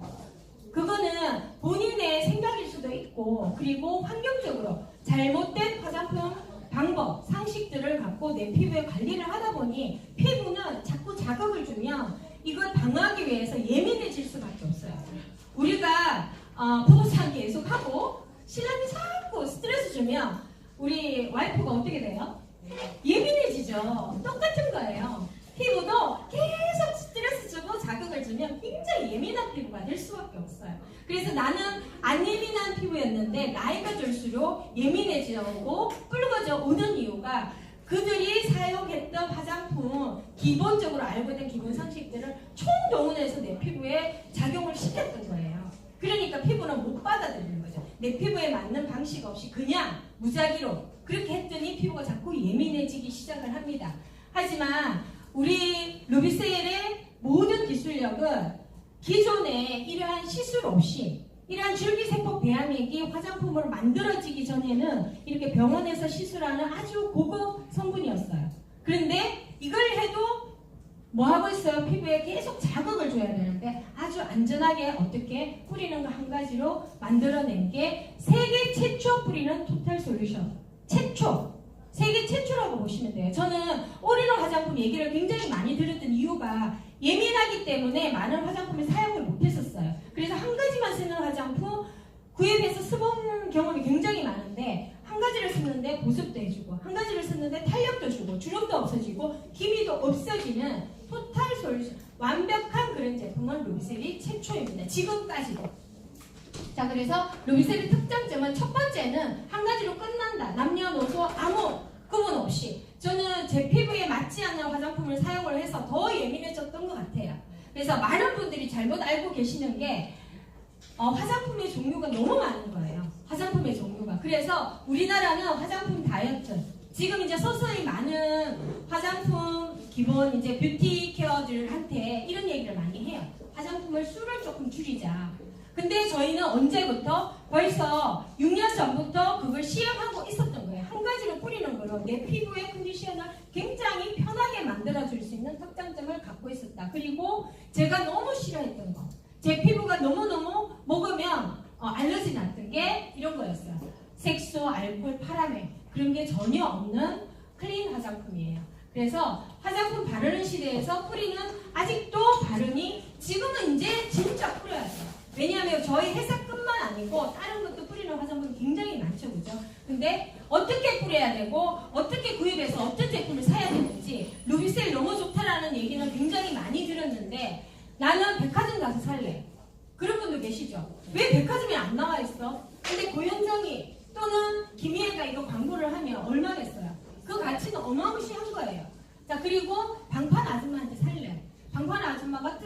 그거는 본인의 생각일 수도 있고, 그리고 환경적으로 잘못된 화장품 방법, 상식들을 갖고 내 피부에 관리를 하다 보니 피부는 자꾸 자극을 주면 이걸 방어하기 위해서 예민해질 수밖에 없어요. 우리가 부부싸움 계속하고 신랑이 자꾸 스트레스 주면 우리 와이프가 어떻게 돼요? 예민해지죠. 똑같은 거예요. 피부도 계속 스트레스 주고 자극을 주면 굉장히 예민한 피부가 될 수밖에 없어요. 그래서 나는 안 예민한 피부였는데 나이가 들수록 예민해지고 붉어져 오는 이유가 그들이 사용했던 화장품, 기본적으로 알고 있는 기본 상식들을 총동원해서 내 피부에 작용을 시켰던 거예요. 그러니까 피부는 못 받아들이는 거죠. 내 피부에 맞는 방식 없이 그냥 무작위로 그렇게 했더니 피부가 자꾸 예민해지기 시작을 합니다. 하지만 우리 루비셀의 모든 기술력은 기존에 이러한 시술 없이 이러한 줄기세포 배양액이 화장품으로 만들어지기 전에는 이렇게 병원에서 시술하는 아주 고급 성분이었어요. 그런데 이걸 해도 뭐 하고 있어요? 피부에 계속 자극을 줘야 되는데 아주 안전하게 어떻게 뿌리는 거 한 가지로 만들어낸 게 세계 최초 뿌리는 토탈 솔루션. 최초. 세계 최초라고 보시면 돼요. 저는 올인원 화장품 얘기를 굉장히 많이 들었던 이유가 예민하기 때문에 많은 화장품을 사용을 못했었어요. 그래서 한 가지만 쓰는 화장품 구입해서 써본 경험이 굉장히 많은데 한 가지를 쓰는데 보습도 해주고 한 가지를 쓰는데 탄력도 주고 주름도 없어지고 기미도 없어지는 토탈 솔루션 완벽한 그런 제품은 루비셀이 최초입니다. 지금까지도. 자, 그래서 루비셀의 특장점은 첫 번째는 한 가지로 끝난다. 남녀노소 아무 구분 없이. 저는 제 피부에 맞지 않는 화장품을 사용을 해서 더 예민해졌던 것 같아요. 그래서 많은 분들이 잘못 알고 계시는 게 화장품의 종류가 너무 많은 거예요. 화장품의 종류가. 그래서 우리나라는 화장품 다이어트. 지금 이제 서서히 많은 화장품 기본 이제 뷰티 케어들한테 이런 얘기를 많이 해요. 화장품을 수를 조금 줄이자. 근데 저희는 언제부터? 벌써 6년 전부터 그걸 시행하고 있었던 거예요. 한 가지로 뿌리는 거로 내 피부의 컨디션을 굉장히 편하게 만들어줄 수 있는 특장점을 갖고 있었다. 그리고 제가 너무 싫어했던 거. 제 피부가 너무너무 먹으면 알러지 났던 게 이런 거였어요. 색소, 알코올, 파라벤 그런 게 전혀 없는 클린 화장품이에요. 그래서 화장품 바르는 시대에서 뿌리는 아직도 바르니 지금은 이제 진짜 뿌려야 돼요. 왜냐하면 저희 회사뿐만 아니고 다른 것도 뿌리는 화장품이 굉장히 많죠. 그죠? 근데 어떻게 뿌려야 되고 어떻게 구입해서 어떤 제품을 사야 되는지 루비셀 너무 좋다라는 얘기는 굉장히 많이 들었는데 나는 백화점 가서 살래. 그런 분도 계시죠? 왜 백화점에 안 나와 있어? 근데 고현정이 또는 김희애가 이거 광고를 하면 얼마겠어요? 그 가치는 어마무시한 거예요. 자, 그리고 방판 아줌마한테 살래. 방판 아줌마가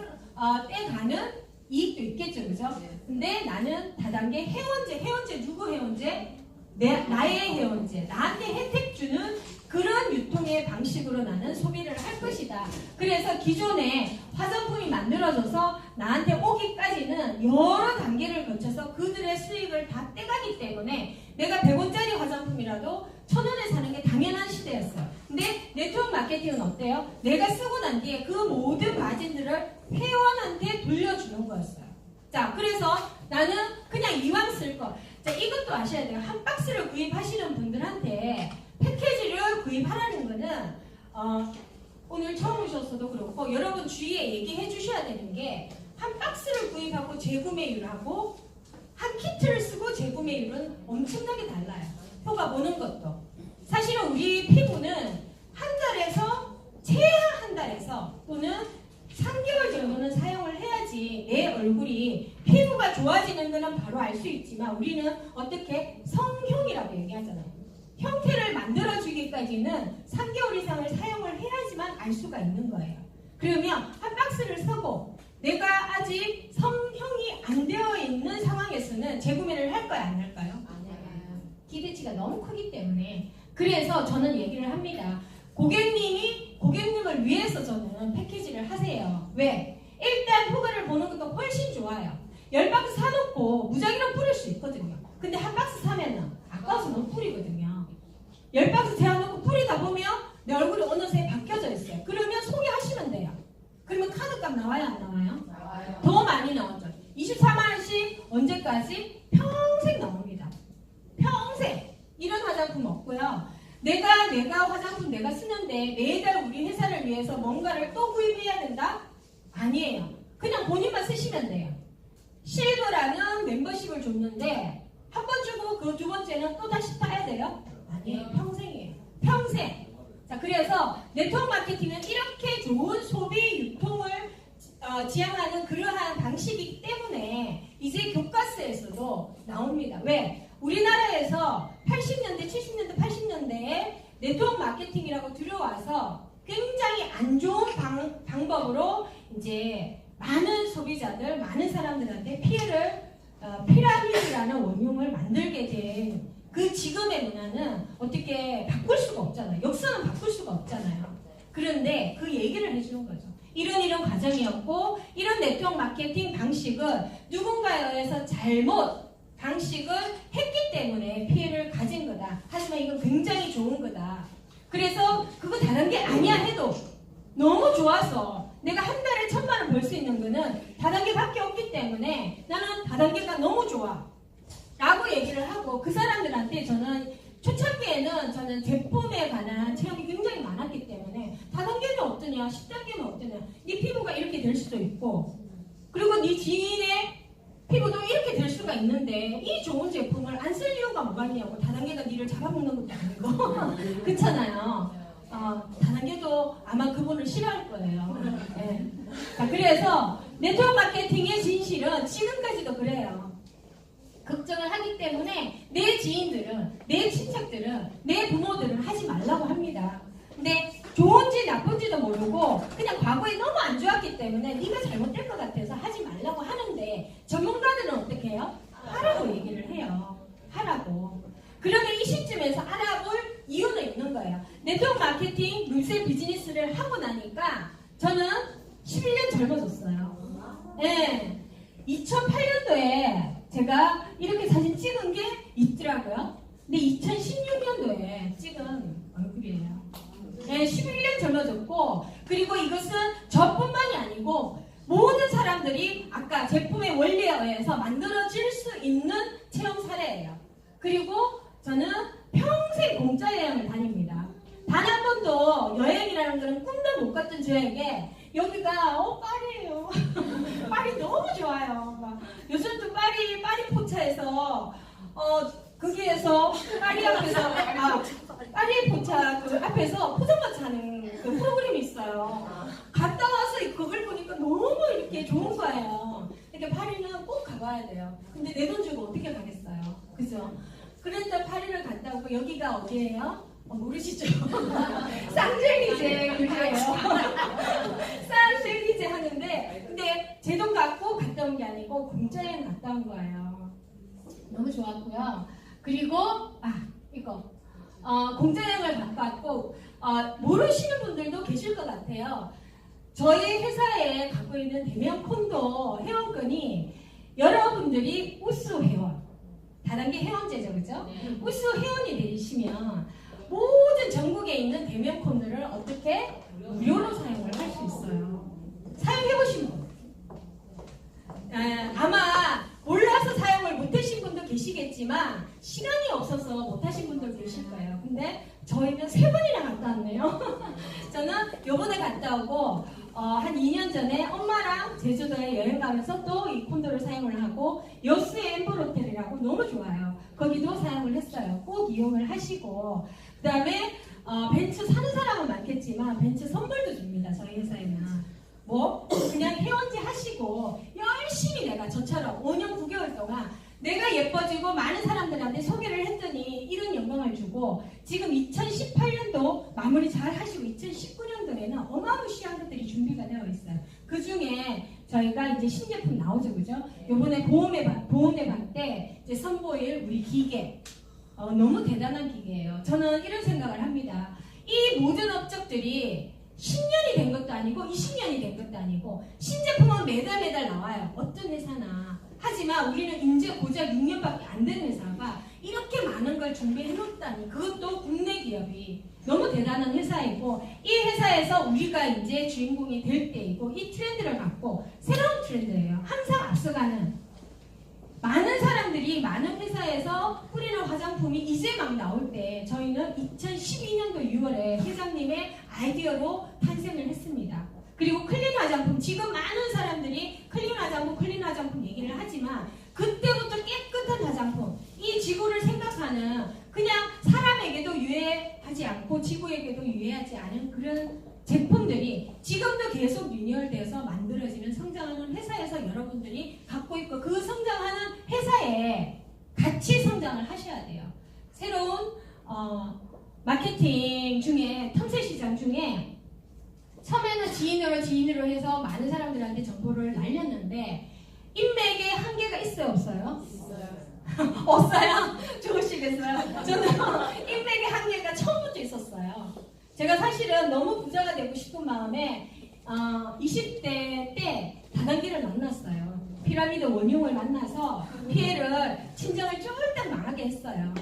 떼가는 이익도 있겠죠, 그죠? 근데 나는 다단계 해원제 누구 해원제? 나의 해원제, 나한테 혜택 주는 그런 유통의 방식으로 나는 소비를 할 것이다. 그래서 기존에 화장품이 만들어져서 나한테 오기까지는 여러 단계를 거쳐서 그들의 수익을 다 떼가기 때문에 내가 100원짜리 화장품이라도 1000원에 사는 게 당연한 시대였어요. 근데 네트워크 마케팅은 어때요? 내가 쓰고 난 뒤에 그 모든 마진들을 회원한테 돌려주는 거였어요. 자, 그래서 나는 그냥 이왕 쓸 거. 자, 이것도 아셔야 돼요. 한 박스를 구입하시는 분들한테 패키지를 구입하라는 거는 오늘 처음 오셨어도 그렇고 여러분 주위에 얘기해 주셔야 되는 게 한 박스를 구입하고 재구매율하고 한 키트를 쓰고 재구매율은 엄청나게 달라요. 효과 보는 것도. 사실은 우리 피부는 한 달에서 최하 한 달에서 또는 3개월 정도는 사용을 해야지 내 얼굴이 피부가 좋아지는 거는 바로 알 수 있지만 우리는 어떻게 성형이라고 얘기하잖아요. 경우에는 3개월 이상을 사용을 해야지만 알 수가 있는 거예요. 그러면 한 박스를 사고 내가 아직 성형이 안 되어 있는 상황에서는 재구매를 할까요? 안 할까요? 기대치가 너무 크기 때문에. 그래서 저는 얘기를 합니다. 고객님을 위해서 저는 패키지를 하세요. 왜? 일단 효과를 보는 것도 훨씬 좋아요. 10박스 사놓고 무작위로 뿌릴 수 있거든요. 근데 한 박스 사면은 아까워서 못 뿌리거든요. 10박스 재워놓고 뿌리다 보면 내 얼굴이 어느새 바뀌어져 있어요. 그러면 소개하시면 돼요. 그러면 카드값 나와요? 안 나와요? 나와요. 더 많이 나오죠. 24만원씩 언제까지? 평생 나옵니다. 평생. 이런 화장품 없고요. 내가 화장품 내가 쓰는데 매달 우리 회사를 위해서 뭔가를 또 구입해야 된다? 아니에요. 그냥 본인만 쓰시면 돼요. 실버라는 멤버십을 줬는데 한 번 주고 그 두 번째는 또 다시 타야 돼요? 아니에요. 평생이에요. 평생. 자, 그래서 네트워크 마케팅은 이렇게 좋은 소비 유통을 지향하는 그러한 방식이기 때문에 이제 교과서에서도 나옵니다. 왜? 우리나라에서 80년대, 70년대, 80년대에 네트워크 마케팅이라고 들어와서 굉장히 안 좋은 방법으로 이제 많은 소비자들, 많은 사람들한테 피라미드라는 원흉을 만들게 된 그 지금의 문화는 어떻게 바꿀 수가 없잖아요. 역사는 바꿀 수가 없잖아요. 그런데 그 얘기를 해주는 거죠. 이런 과정이었고 이런 네트워크 마케팅 방식은 누군가에 의해서 잘못 방식을 했기 때문에 피해를 가진 거다. 하지만 이건 굉장히 좋은 거다. 그래서 그거 다른 게 아니야 해도 너무 좋아서 내가 한 달에 1,000만 원 벌 수 있는 거는 다단계밖에 없기 때문에 나는 다단계가 너무 좋아 라고 얘기를 하고 그 사람들한테 저는 초창기에는 저는 제품에 관한 체험이 굉장히 많았기 때문에 다단계는 어떠냐 10단계는 어떠냐 네 피부가 이렇게 될 수도 있고 그리고 네 지인의 피부도 이렇게 될 수가 있는데 이 좋은 제품을 안 쓸 이유가 뭐가 있냐고 다단계가 니를 잡아먹는 것도 아니고 그렇잖아요. 다단계도 아마 그분을 싫어할 거예요. 네. 자, 그래서 네트워크 마케팅의 진실은 지금까지도 그래요. 걱정을 하기 때문에 내 지인들은 내 친척들은 내 부모들은 하지 말라고 합니다. 근데 좋은지 나쁜지도 모르고 그냥 과거에 너무 안 좋았기 때문에 네가 잘못된 것 같아서 하지 말라고 하는데 전문가들은 어떻게 해요? 하라고 얘기를 해요. 하라고. 그러면 이 시점에서 알아볼 이유는 있는 거예요. 네트워크 마케팅, 룰셀 비즈니스를 하고 나니까 저는 11년 젊어졌어요. 네. 2008년도에 제가 이렇게 사진 찍은 게 있더라고요. 근데 2016년도에 찍은 얼굴이에요. 네, 11년 젊어졌고 그리고 이것은 저뿐만이 아니고 모든 사람들이 아까 제품의 원리에 의해서 만들어질 수 있는 체험 사례예요. 그리고 저는 평생 공짜 여행을 다닙니다. 단 한 번도 여행이라는 거는 꿈도 못 갔던 저에게 여기가 파리예요. 파리 너무 좋아요. 요즘도 파리 포차에서 거기에서 파리 앞에서 파리 포차 그 앞에서 포장마차 하는 그 프로그램이 있어요. 갔다 와서 그걸 보니까 너무 이렇게 좋은 거예요. 이렇게 파리는 꼭 가봐야 돼요. 근데 내 돈 주고 어떻게 가겠어요? 그죠? 그래서 파리를 갔다 오고 여기가 어디예요? 모르시죠? 쌍젤리제 그게요. 쌍젤리제 하는데 근데 제 돈 갖고 갔다 온 게 아니고 공짜여행 갔다 온 거예요. 너무 좋았고요. 그리고 이거 공짜여행을 갔다 왔고 모르시는 분들도 계실 것 같아요. 저희 회사에 갖고 있는 대면 콘도 회원권이 여러분들이 우수 회원 다단계 회원제죠, 그죠? 우수 회원이 되시면 모든 전국에 있는 대면 콘도를 어떻게 무료로 사용을 할 수 있어요. 사용해보신 분? 아마 몰라서 사용을 못하신 분도 계시겠지만 시간이 없어서 못하신 분도 계실 거예요. 근데 저희는 3번이나 갔다 왔네요. 저는 요번에 갔다 오고 한 2년 전에 엄마랑 제주도에 여행 가면서 또 이 콘도를 사용을 하고 여수의 엠버호텔이라고 너무 좋아요. 거기도 사용을 했어요. 꼭 이용을 하시고 그 다음에 벤츠 사는 사람은 많겠지만 벤츠 선물도 줍니다. 저희 회사에는 그냥 회원제 하시고 열심히 내가 저처럼 5년 9개월 동안 내가 예뻐지고 많은 사람들한테 소개를 했더니 이런 영광을 주고 지금 2018년도 마무리 잘 하시고 2019년도에는 어마무시한 것들이 준비가 되어 있어요. 그 중에 저희가 이제 신제품 나오죠, 그죠? 요번에 보험에 받을 때 이제 선보일 우리 기계. 너무 대단한 기계예요. 저는 이런 생각을 합니다. 이 모든 업적들이 10년이 된 것도 아니고 20년이 된 것도 아니고 신제품은 매달 나와요. 어떤 회사나. 하지만 우리는 이제 고작 6년밖에 안 된 회사가 이렇게 많은 걸 준비해 놓다니 그것도 국내 기업이 너무 대단한 회사이고 이 회사에서 우리가 이제 주인공이 될 때이고 이 트렌드를 갖고 새로운 트렌드예요. 항상 앞서가는 많은 사람들이 많은 회사에서 뿌리는 화장품이 이제 막 나올 때 저희는 2012년도 6월에 회장님의 아이디어로 탄생을 했습니다. 그리고 클린 화장품, 지금 많은 사람들이 클린 화장품 얘기를 하지만 그때부터 깨끗한 화장품, 이 지구를 생각하는 그냥 사람에게도 유해하지 않고 지구에게도 유해하지 않은 그런 제품들이 지금도 계속 리뉴얼되어서 만들어지는 성장하는 회사에서 여러분들이 갖고 있고 그 성장하는 회사에 같이 성장을 하셔야 돼요. 새로운 마케팅 중에 틈새 시장 중에 처음에는 지인으로 해서 많은 사람들한테 정보를 날렸는데 인맥에 한계가 있어요, 없어요? 있어요. 없어요? 좋으시겠어요? 저는 인맥의 한계가 처음부터 있었어요. 제가 사실은 너무 부자가 되고 싶은 마음에 20대 때 다단계를 만났어요. 피라미드 원흉을 만나서 피해를 친정을 쫄딱 망하게 했어요.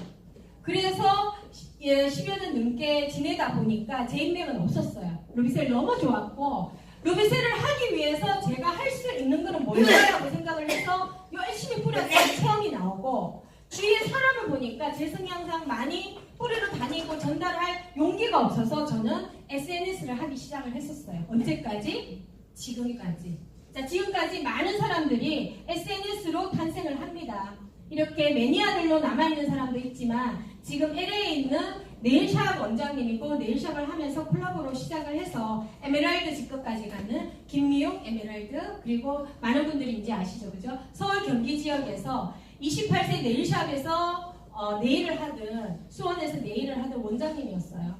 그래서 10여 년 넘게 지내다 보니까 제 인맥은 없었어요. 루비셀 너무 좋았고 루비셀을 하기 위해서 제가 할 수 있는 거는 뭘까라고 생각을 해서 열심히 뿌렸더니 체험이 나오고 주위에 사람을 보니까 제 성향상 많이 뿌리러 다니고 전달할 용기가 없어서 저는 SNS를 하기 시작을 했었어요. 언제까지? 지금까지. 자, 지금까지 많은 사람들이 SNS로 탄생을 합니다. 이렇게 매니아들로 남아있는 사람도 있지만 지금 LA에 있는 네일샵 원장님이고 네일샵을 하면서 콜라보로 시작을 해서 에메랄드 직급까지 가는 김미용 에메랄드 그리고 많은 분들이 이제 아시죠, 그죠? 서울 경기 지역에서 28세 네일샵에서 네일을 하든 수원에서 네일을 하든 원장님이었어요.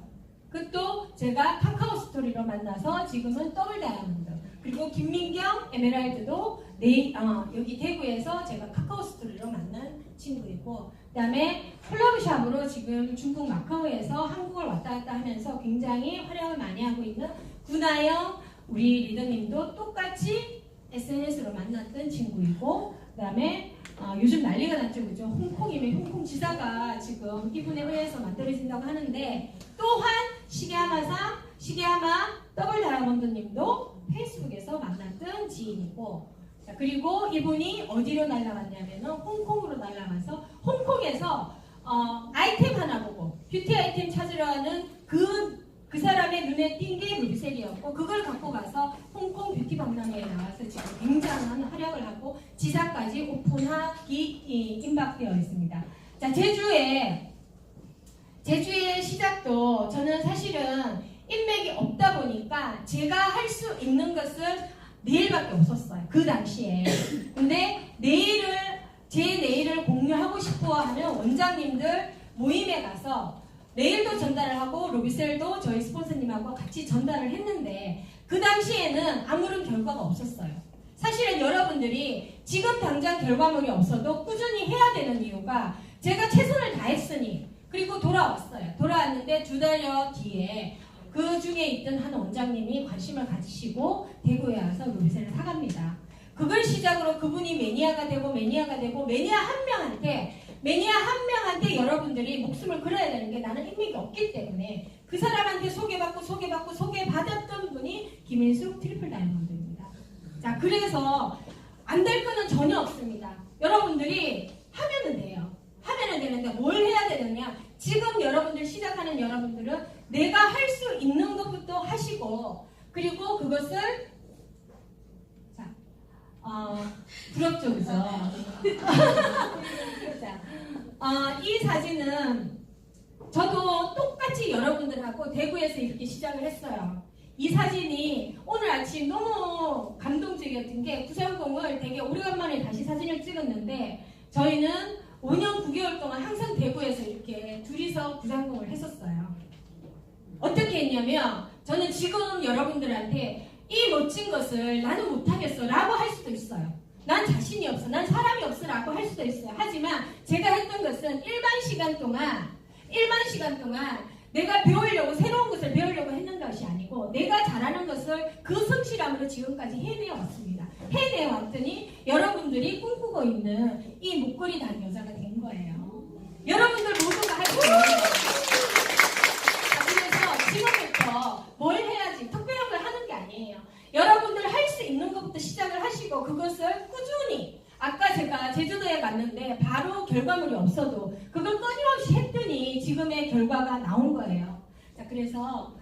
그것도 제가 카카오 스토리로 만나서 지금은 더블 다이아몬드 그리고 김민경 에메랄드도 여기 대구에서 제가 카카오 스토리로 만난 친구이고 그 다음에 콜라보샵으로 지금 중국 마카오에서 한국을 왔다 갔다 하면서 굉장히 활약을 많이 하고 있는 구나영 우리 리더님도 똑같이 SNS로 만났던 친구이고 그 다음에 요즘 난리가 났죠, 그죠? 홍콩이면 홍콩 지사가 지금 이분에 의해서 만들어진다고 하는데 또한 시게하마 더블 다이아몬드님도 페이스북에서 만났던 지인이고 자, 그리고 이분이 어디로 날아갔냐면 홍콩으로 날아가서 홍콩에서 아이템 하나 보고 뷰티 아이템 찾으러 가는 그 사람의 눈에 띈 게 루비셀이었고 그걸 갖고 가서 홍콩 뷰티 박람회에 나와서 지금 굉장한 활약을 하고 지사까지 오픈하기 임박되어 있습니다. 자, 제주의 시작도 저는 사실은 인맥이 없다 보니까 제가 할 수 있는 것은 네일밖에 없었어요. 그 당시에. 근데 제 네일을 공유하고 싶어 하는 원장님들 모임에 가서 네일도 전달을 하고 루비셀도 저희 스폰서님하고 같이 전달을 했는데 그 당시에는 아무런 결과가 없었어요. 사실은 여러분들이 지금 당장 결과물이 없어도 꾸준히 해야 되는 이유가 제가 최선을 다했으니 그리고 돌아왔어요. 돌아왔는데 2달여 뒤에 그 중에 있던 한 원장님이 관심을 가지시고 대구에 와서 루비셀을 사갑니다. 그걸 시작으로 그분이 매니아가 되고 매니아 한 명한테 여러분들이 목숨을 걸어야 되는 게 나는 인맥이 없기 때문에 그 사람한테 소개받았던 분이 김일숙 트리플 다이아몬드입니다. 자, 그래서 안 될 거는 전혀 없습니다. 여러분들이 하면은 돼요. 하면은 되는데 뭘 해야 되느냐? 지금 여러분들 시작하는 여러분들은 내가 할 수 있는 것부터 하시고 그리고 그것을 부럽죠, 그죠? 이 사진은 저도 똑같이 여러분들하고 대구에서 이렇게 시작을 했어요. 이 사진이 오늘 아침 너무 감동적이었던 게 구상공을 되게 오래간만에 다시 사진을 찍었는데 저희는 5년 9개월 동안 항상 대구에서 이렇게 둘이서 구상공을 했었어요. 어떻게 어떻게 했냐면 저는 지금 여러분들한테 이 멋진 것을 나는 못하겠어 라고 할 수도 있어요. 난 자신이 없어, 난 사람이 없어 라고 할 수도 있어요. 하지만 제가 했던 것은 일반 시간 동안 내가 배우려고 새로운 것을 배우려고 했는 것이 아니고 내가 잘하는 것을 그 성실함으로 지금까지 해내어 왔습니다. 해내어 왔더니 여러분들이 꿈꾸고 있는 이 목걸이 단 여자가 된 거예요. 여러분들 모두가 할 수 있는 거예요. 그래서 지금부터 뭘 해야지 특별한 걸 하는 게 아니에요. 여러분들 할 수 있는 것부터 시작을 하시고 그것을 꾸준히 아까 제가 제주도에 갔는데 바로 결과물이 없어도 그걸 끊임없이 했더니 지금의 결과가 나온 거예요. 자, 그래서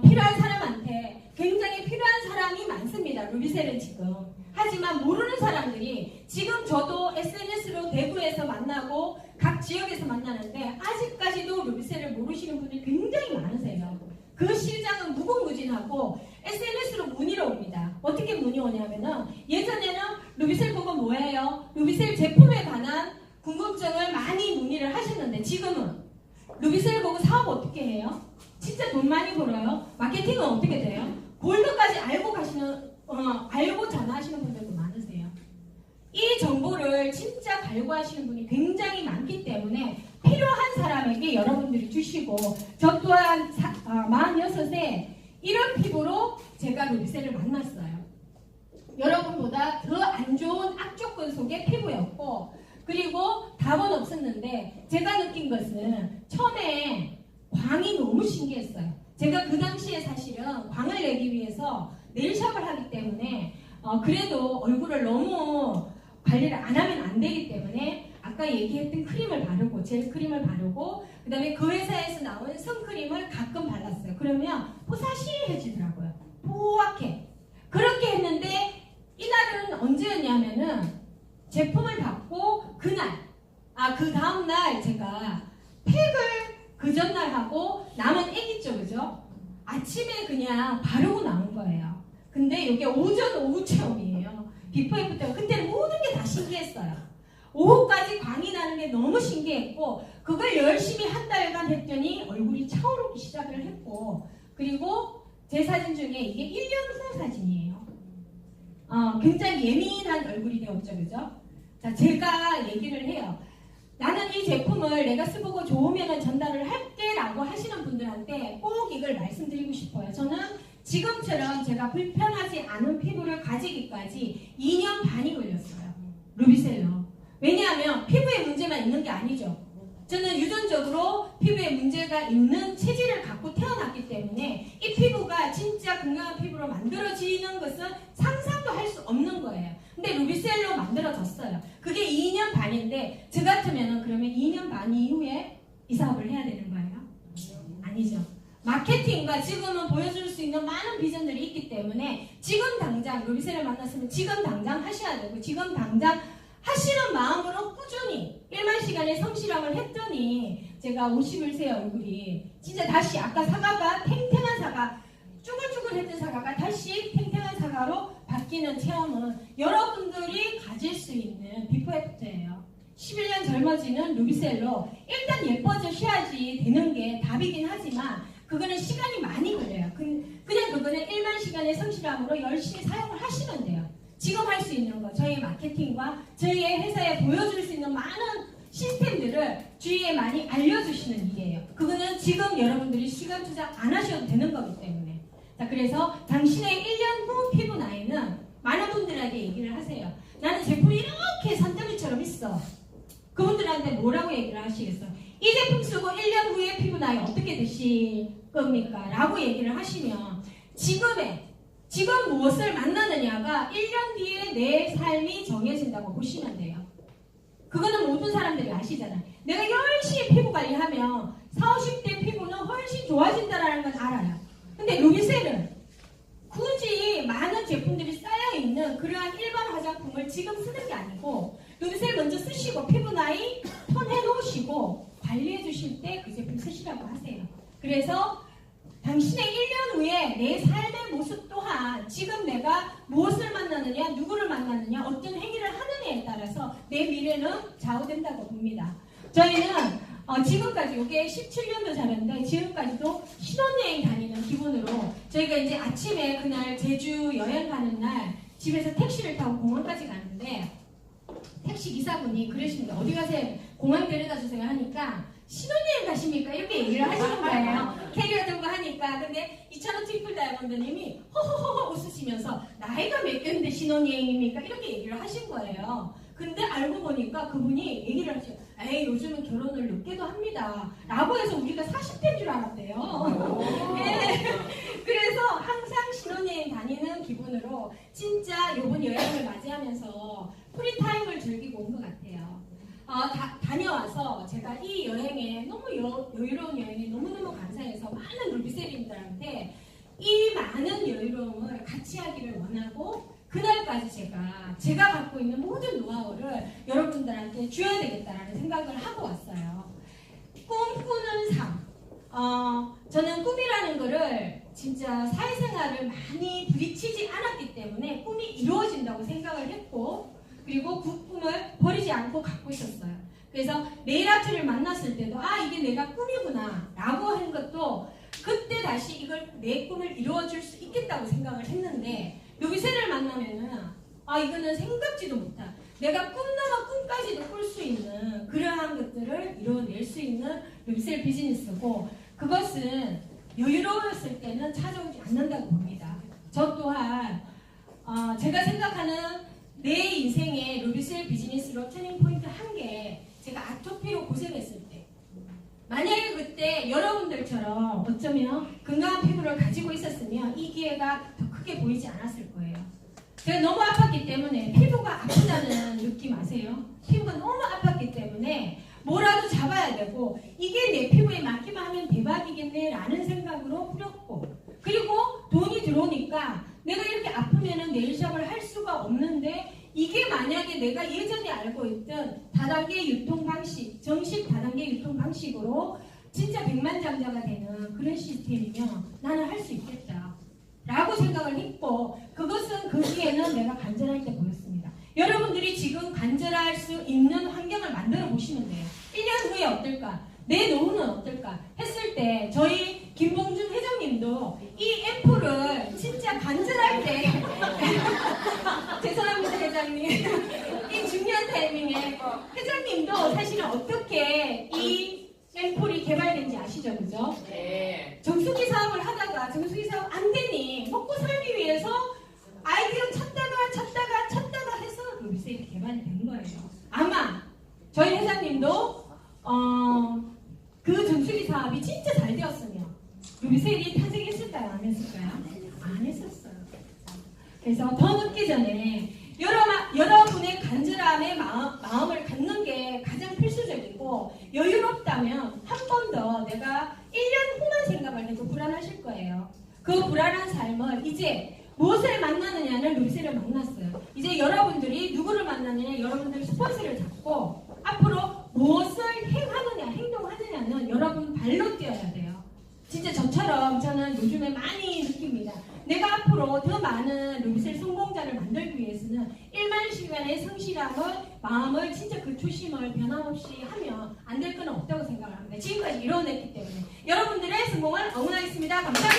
필요한 사람한테 굉장히 필요한 사람이 많습니다. 루비셀은 지금. 하지만 모르는 사람들이 지금 저도 SNS로 대구에서 만나고 각 지역에서 만나는데 아직까지도 루비셀을 모르시는 분들이 굉장히 많으세요. 그 시장은 무궁무진하고 SNS로 문의로 옵니다. 어떻게 문의 오냐면은 예전에는 루비셀 그거 뭐예요? 루비셀 제품에 관한 궁금증을 많이 문의를 하셨는데 지금은 루비셀 보고 사업 어떻게 해요? 진짜 돈 많이 벌어요? 마케팅은 어떻게 돼요? 골드까지 알고 알고 전화하시는 분들도 많으세요. 이 정보를 진짜 갈구하시는 분이 굉장히 많기 때문에 필요한 사람에게 여러분들이 주시고 저 또한 46세 이런 피부로 제가 루비셀을 만났어요. 여러분보다 더 안 좋은 악조건 속의 피부였고 그리고 답은 없었는데 제가 느낀 것은 처음에 광이 너무 신기했어요. 제가 그 당시에 사실은 광을 내기 위해서 네일샵을 하기 때문에 그래도 얼굴을 너무 관리를 안 하면 안 되기 때문에 아까 얘기했던 크림을 바르고 젤 크림을 바르고 그 다음에 그 회사에서 나온 선크림을 가끔 발랐어요. 그러면 포사시해지더라고요. 포악해. 그렇게 했는데 이날은 언제였냐면은 제품을 받고 그날 그 다음날 제가 팩을 그 전날 하고 남은 애기죠, 그죠? 아침에 그냥 바르고 나온 거예요. 근데 이게 오전 오후 체험이에요. 비포 애프터 때문에 그때는 모든 게 다 신기했어요. 오후까지 광이 나는 게 너무 신기했고 그걸 열심히 한 달간 했더니 얼굴이 차오르기 시작을 했고 그리고 제 사진 중에 이게 1년 후 사진이에요. 굉장히 예민한 얼굴이 되었죠, 그죠? 자, 제가 얘기를 해요. 나는 이 제품을 내가 쓰고 좋으면 전달을 할게 라고 하시는 분들한테 꼭 이걸 말씀드리고 싶어요. 저는 지금처럼 제가 불편하지 않은 피부를 가지기까지 2년 반이 걸렸어요. 루비셀로. 왜냐하면 피부에 문제만 있는 게 아니죠. 저는 유전적으로 피부에 문제가 있는 체질을 갖고 태어났기 때문에 이 피부가 진짜 건강한 피부로 만들어지는 것은 상상도 할 수 없는 거예요. 근데 루비셀로 만들어졌어요. 그게 2년 반인데 저 같으면 그러면 2년 반 이후에 이 사업을 해야 되는 거예요? 아니죠. 마케팅과 지금은 보여줄 수 있는 많은 비전들이 있기 때문에 지금 당장 루비셀을 만났으면 지금 당장 하셔야 되고 지금 당장 하시는 마음으로 꾸준히 1만 시간의 성실함을 했더니 제가 51세 얼굴이 진짜 다시 아까 사과가 탱탱한 사과 쭈글쭈글했던 사과가 다시 탱탱한 사과로 바뀌는 체험은 여러분들이 가질 수 있는 비포 애프터예요. 11년 젊어지는 루비셀로 일단 예뻐지셔야지 되는 게 답이긴 하지만 그거는 시간이 많이 걸려요. 그냥 그거는 1만 시간의 성실함으로 열심히 사용을 하시면 돼요. 지금 할 수 있는 거, 저희 마케팅과 저희의 회사에 보여줄 수 있는 많은 시스템들을 주위에 많이 알려주시는 일이에요. 그거는 지금 여러분들이 시간 투자 안 하셔도 되는 거기 때문에. 자, 그래서 당신의 1년 후 피부 나이는 많은 분들에게 얘기를 하세요. 나는 제품이 이렇게 산더미처럼 있어. 그분들한테 뭐라고 얘기를 하시겠어요? 이 제품 쓰고 1년 후에 피부 나이 어떻게 되실 겁니까? 라고 얘기를 하시면 지금 무엇을 만나느냐가 1년 뒤에 내 삶이 정해진다고 보시면 돼요. 그거는 모든 사람들이 아시잖아요. 내가 열심히 피부 관리하면 40, 50대 피부는 훨씬 좋아진다는 건 알아요. 근데 루비셀은 굳이 많은 제품들이 쌓여있는 그러한 일반 화장품을 지금 쓰는 게 아니고 루비셀 먼저 쓰시고 피부 나이 톤 해놓으시고 관리해 주실 때 그 제품 쓰시라고 하세요. 그래서 당신의 1년 후에 내 삶의 모습 또한 지금 내가 무엇을 만나느냐, 누구를 만나느냐, 어떤 행위를 하느냐에 따라서 내 미래는 좌우된다고 봅니다. 저희는 지금까지 이게 17년도 자는데 지금까지도 신혼여행 다니고 저희가 이제 아침에 그날 제주 여행 가는 날 집에서 택시를 타고 공항까지 가는데 택시 기사분이 그러십니다. 어디 가세요? 공항 데려다 주세요 하니까 신혼여행 가십니까? 이렇게 얘기를 하시는 거예요. 캐리어 들고 하니까. 근데 이찬호 트리플 다이아몬드님이 호호호호 웃으시면서 나이가 몇 개인데 신혼여행입니까? 이렇게 얘기를 하신 거예요. 근데 알고 보니까 그분이 얘기를 하셔요. 에이 요즘은 결혼을 늦게도 합니다. 라고 해서 우리가 40대인 줄 알았대요. 네. 그래서 항상 신혼여행 다니는 기분으로 진짜 이번 여행을 맞이하면서 프리타임을 즐기고 온 것 같아요. 다녀와서 제가 이 여행에 너무 여유로운 여행에 너무너무 감사해서 많은 루비세리님들한테 이 많은 여유로움을 같이 하기를 원하고 그날까지 제가 갖고 있는 모든 노하우를 여러분들한테 줘야 되겠다라는 생각을 하고 왔어요. 꿈꾸는 삶. 저는 꿈이라는 거를 진짜 사회생활을 많이 부딪히지 않았기 때문에 꿈이 이루어진다고 생각을 했고 그리고 그 꿈을 버리지 않고 갖고 있었어요. 그래서 네일 아트를 만났을 때도 이게 내가 꿈이구나 라고 하는 것도 그때 다시 이걸 내 꿈을 이루어줄 수 있겠다고 생각을 했는데 루비셀을 만나면은 이거는 생각지도 못한 내가 꿈나마 꿈까지도 꿀 수 있는 그러한 것들을 이뤄낼 수 있는 루비셀 비즈니스고 그것은 여유로웠을 때는 찾아오지 않는다고 봅니다. 저 또한 제가 생각하는 내 인생의 루비셀 비즈니스로 터닝 포인트 한 게 제가 아토피로 고생했을 때 만약에 그때 여러분들처럼 어쩌면 건강한 피부를 가지고 있었으면 이 기회가 더 크게 보이지 않았을 거예요. 제가 너무 아팠기 때문에 피부가 아프다는 느낌 아세요? 피부가 너무 아팠기 때문에 뭐라도 잡아야 되고 이게 내 피부에 맞기만 하면 대박이겠네 라는 생각으로 뿌렸고 그리고 돈이 들어오니까 내가 이렇게 아프면은 네일샵을 할 수가 없는데 이게 만약에 내가 예전에 알고 있던 다단계 유통 방식, 정식 다단계 유통 방식으로 진짜 백만장자가 되는 그런 시스템이면 나는 할 수 있겠다 라고 생각을 했고 그것은 거기에는 내가 간절할 때 보였습니다. 여러분들이 지금 간절할 수 있는 환경을 만들어 보시면 돼요. 1년 후에 어떨까? 내 노후는 어떨까? 했을 때 저희 김봉준 회장님도 이 앰플을 진짜 간절할 때 죄송합니다 회장님 이 중요한 타이밍에 회장님도 사실은 어떻게 이 앰플이 개발된지 아시죠? 그죠? 네. 정수기 사업을 하다가 정수기 사업 안 되니 먹고 살기 위해서 아이디어 찾다가 해서 루비셀이 개발이 된 거예요. 아마 저희 회장님도 그 정수기 사업이 진짜 잘 되었으면 루비셀이 탄생했을까요? 안 했을까요? 안 했었어요. 그래서 더 늦기 전에 여러분의 간절함의 마음을 갖는 게 가장 필수적이고 여유롭다면 한 번 더 내가 1년 후만 생각을 해도 불안하실 거예요. 그 불안한 삶을 이제 무엇을 만나느냐는 루비셀을 만났어요. 이제 여러분들이 누구를 만나느냐 여러분들이 스폰서를 잡고 앞으로 무엇을 행동하느냐는 여러분 발로 뛰어야 돼요. 진짜 저처럼 저는 요즘에 많이 느낍니다. 내가 앞으로 더 많은 루비셀 성공자를 만들기 위해서는 1만 시간의 성실함을 마음을 진짜 그 초심을 변함없이 하면 안 될 건 없다고 생각을 합니다. 지금까지 이뤄냈기 때문에 여러분들의 성공을 응원하겠습니다. 감사합니다.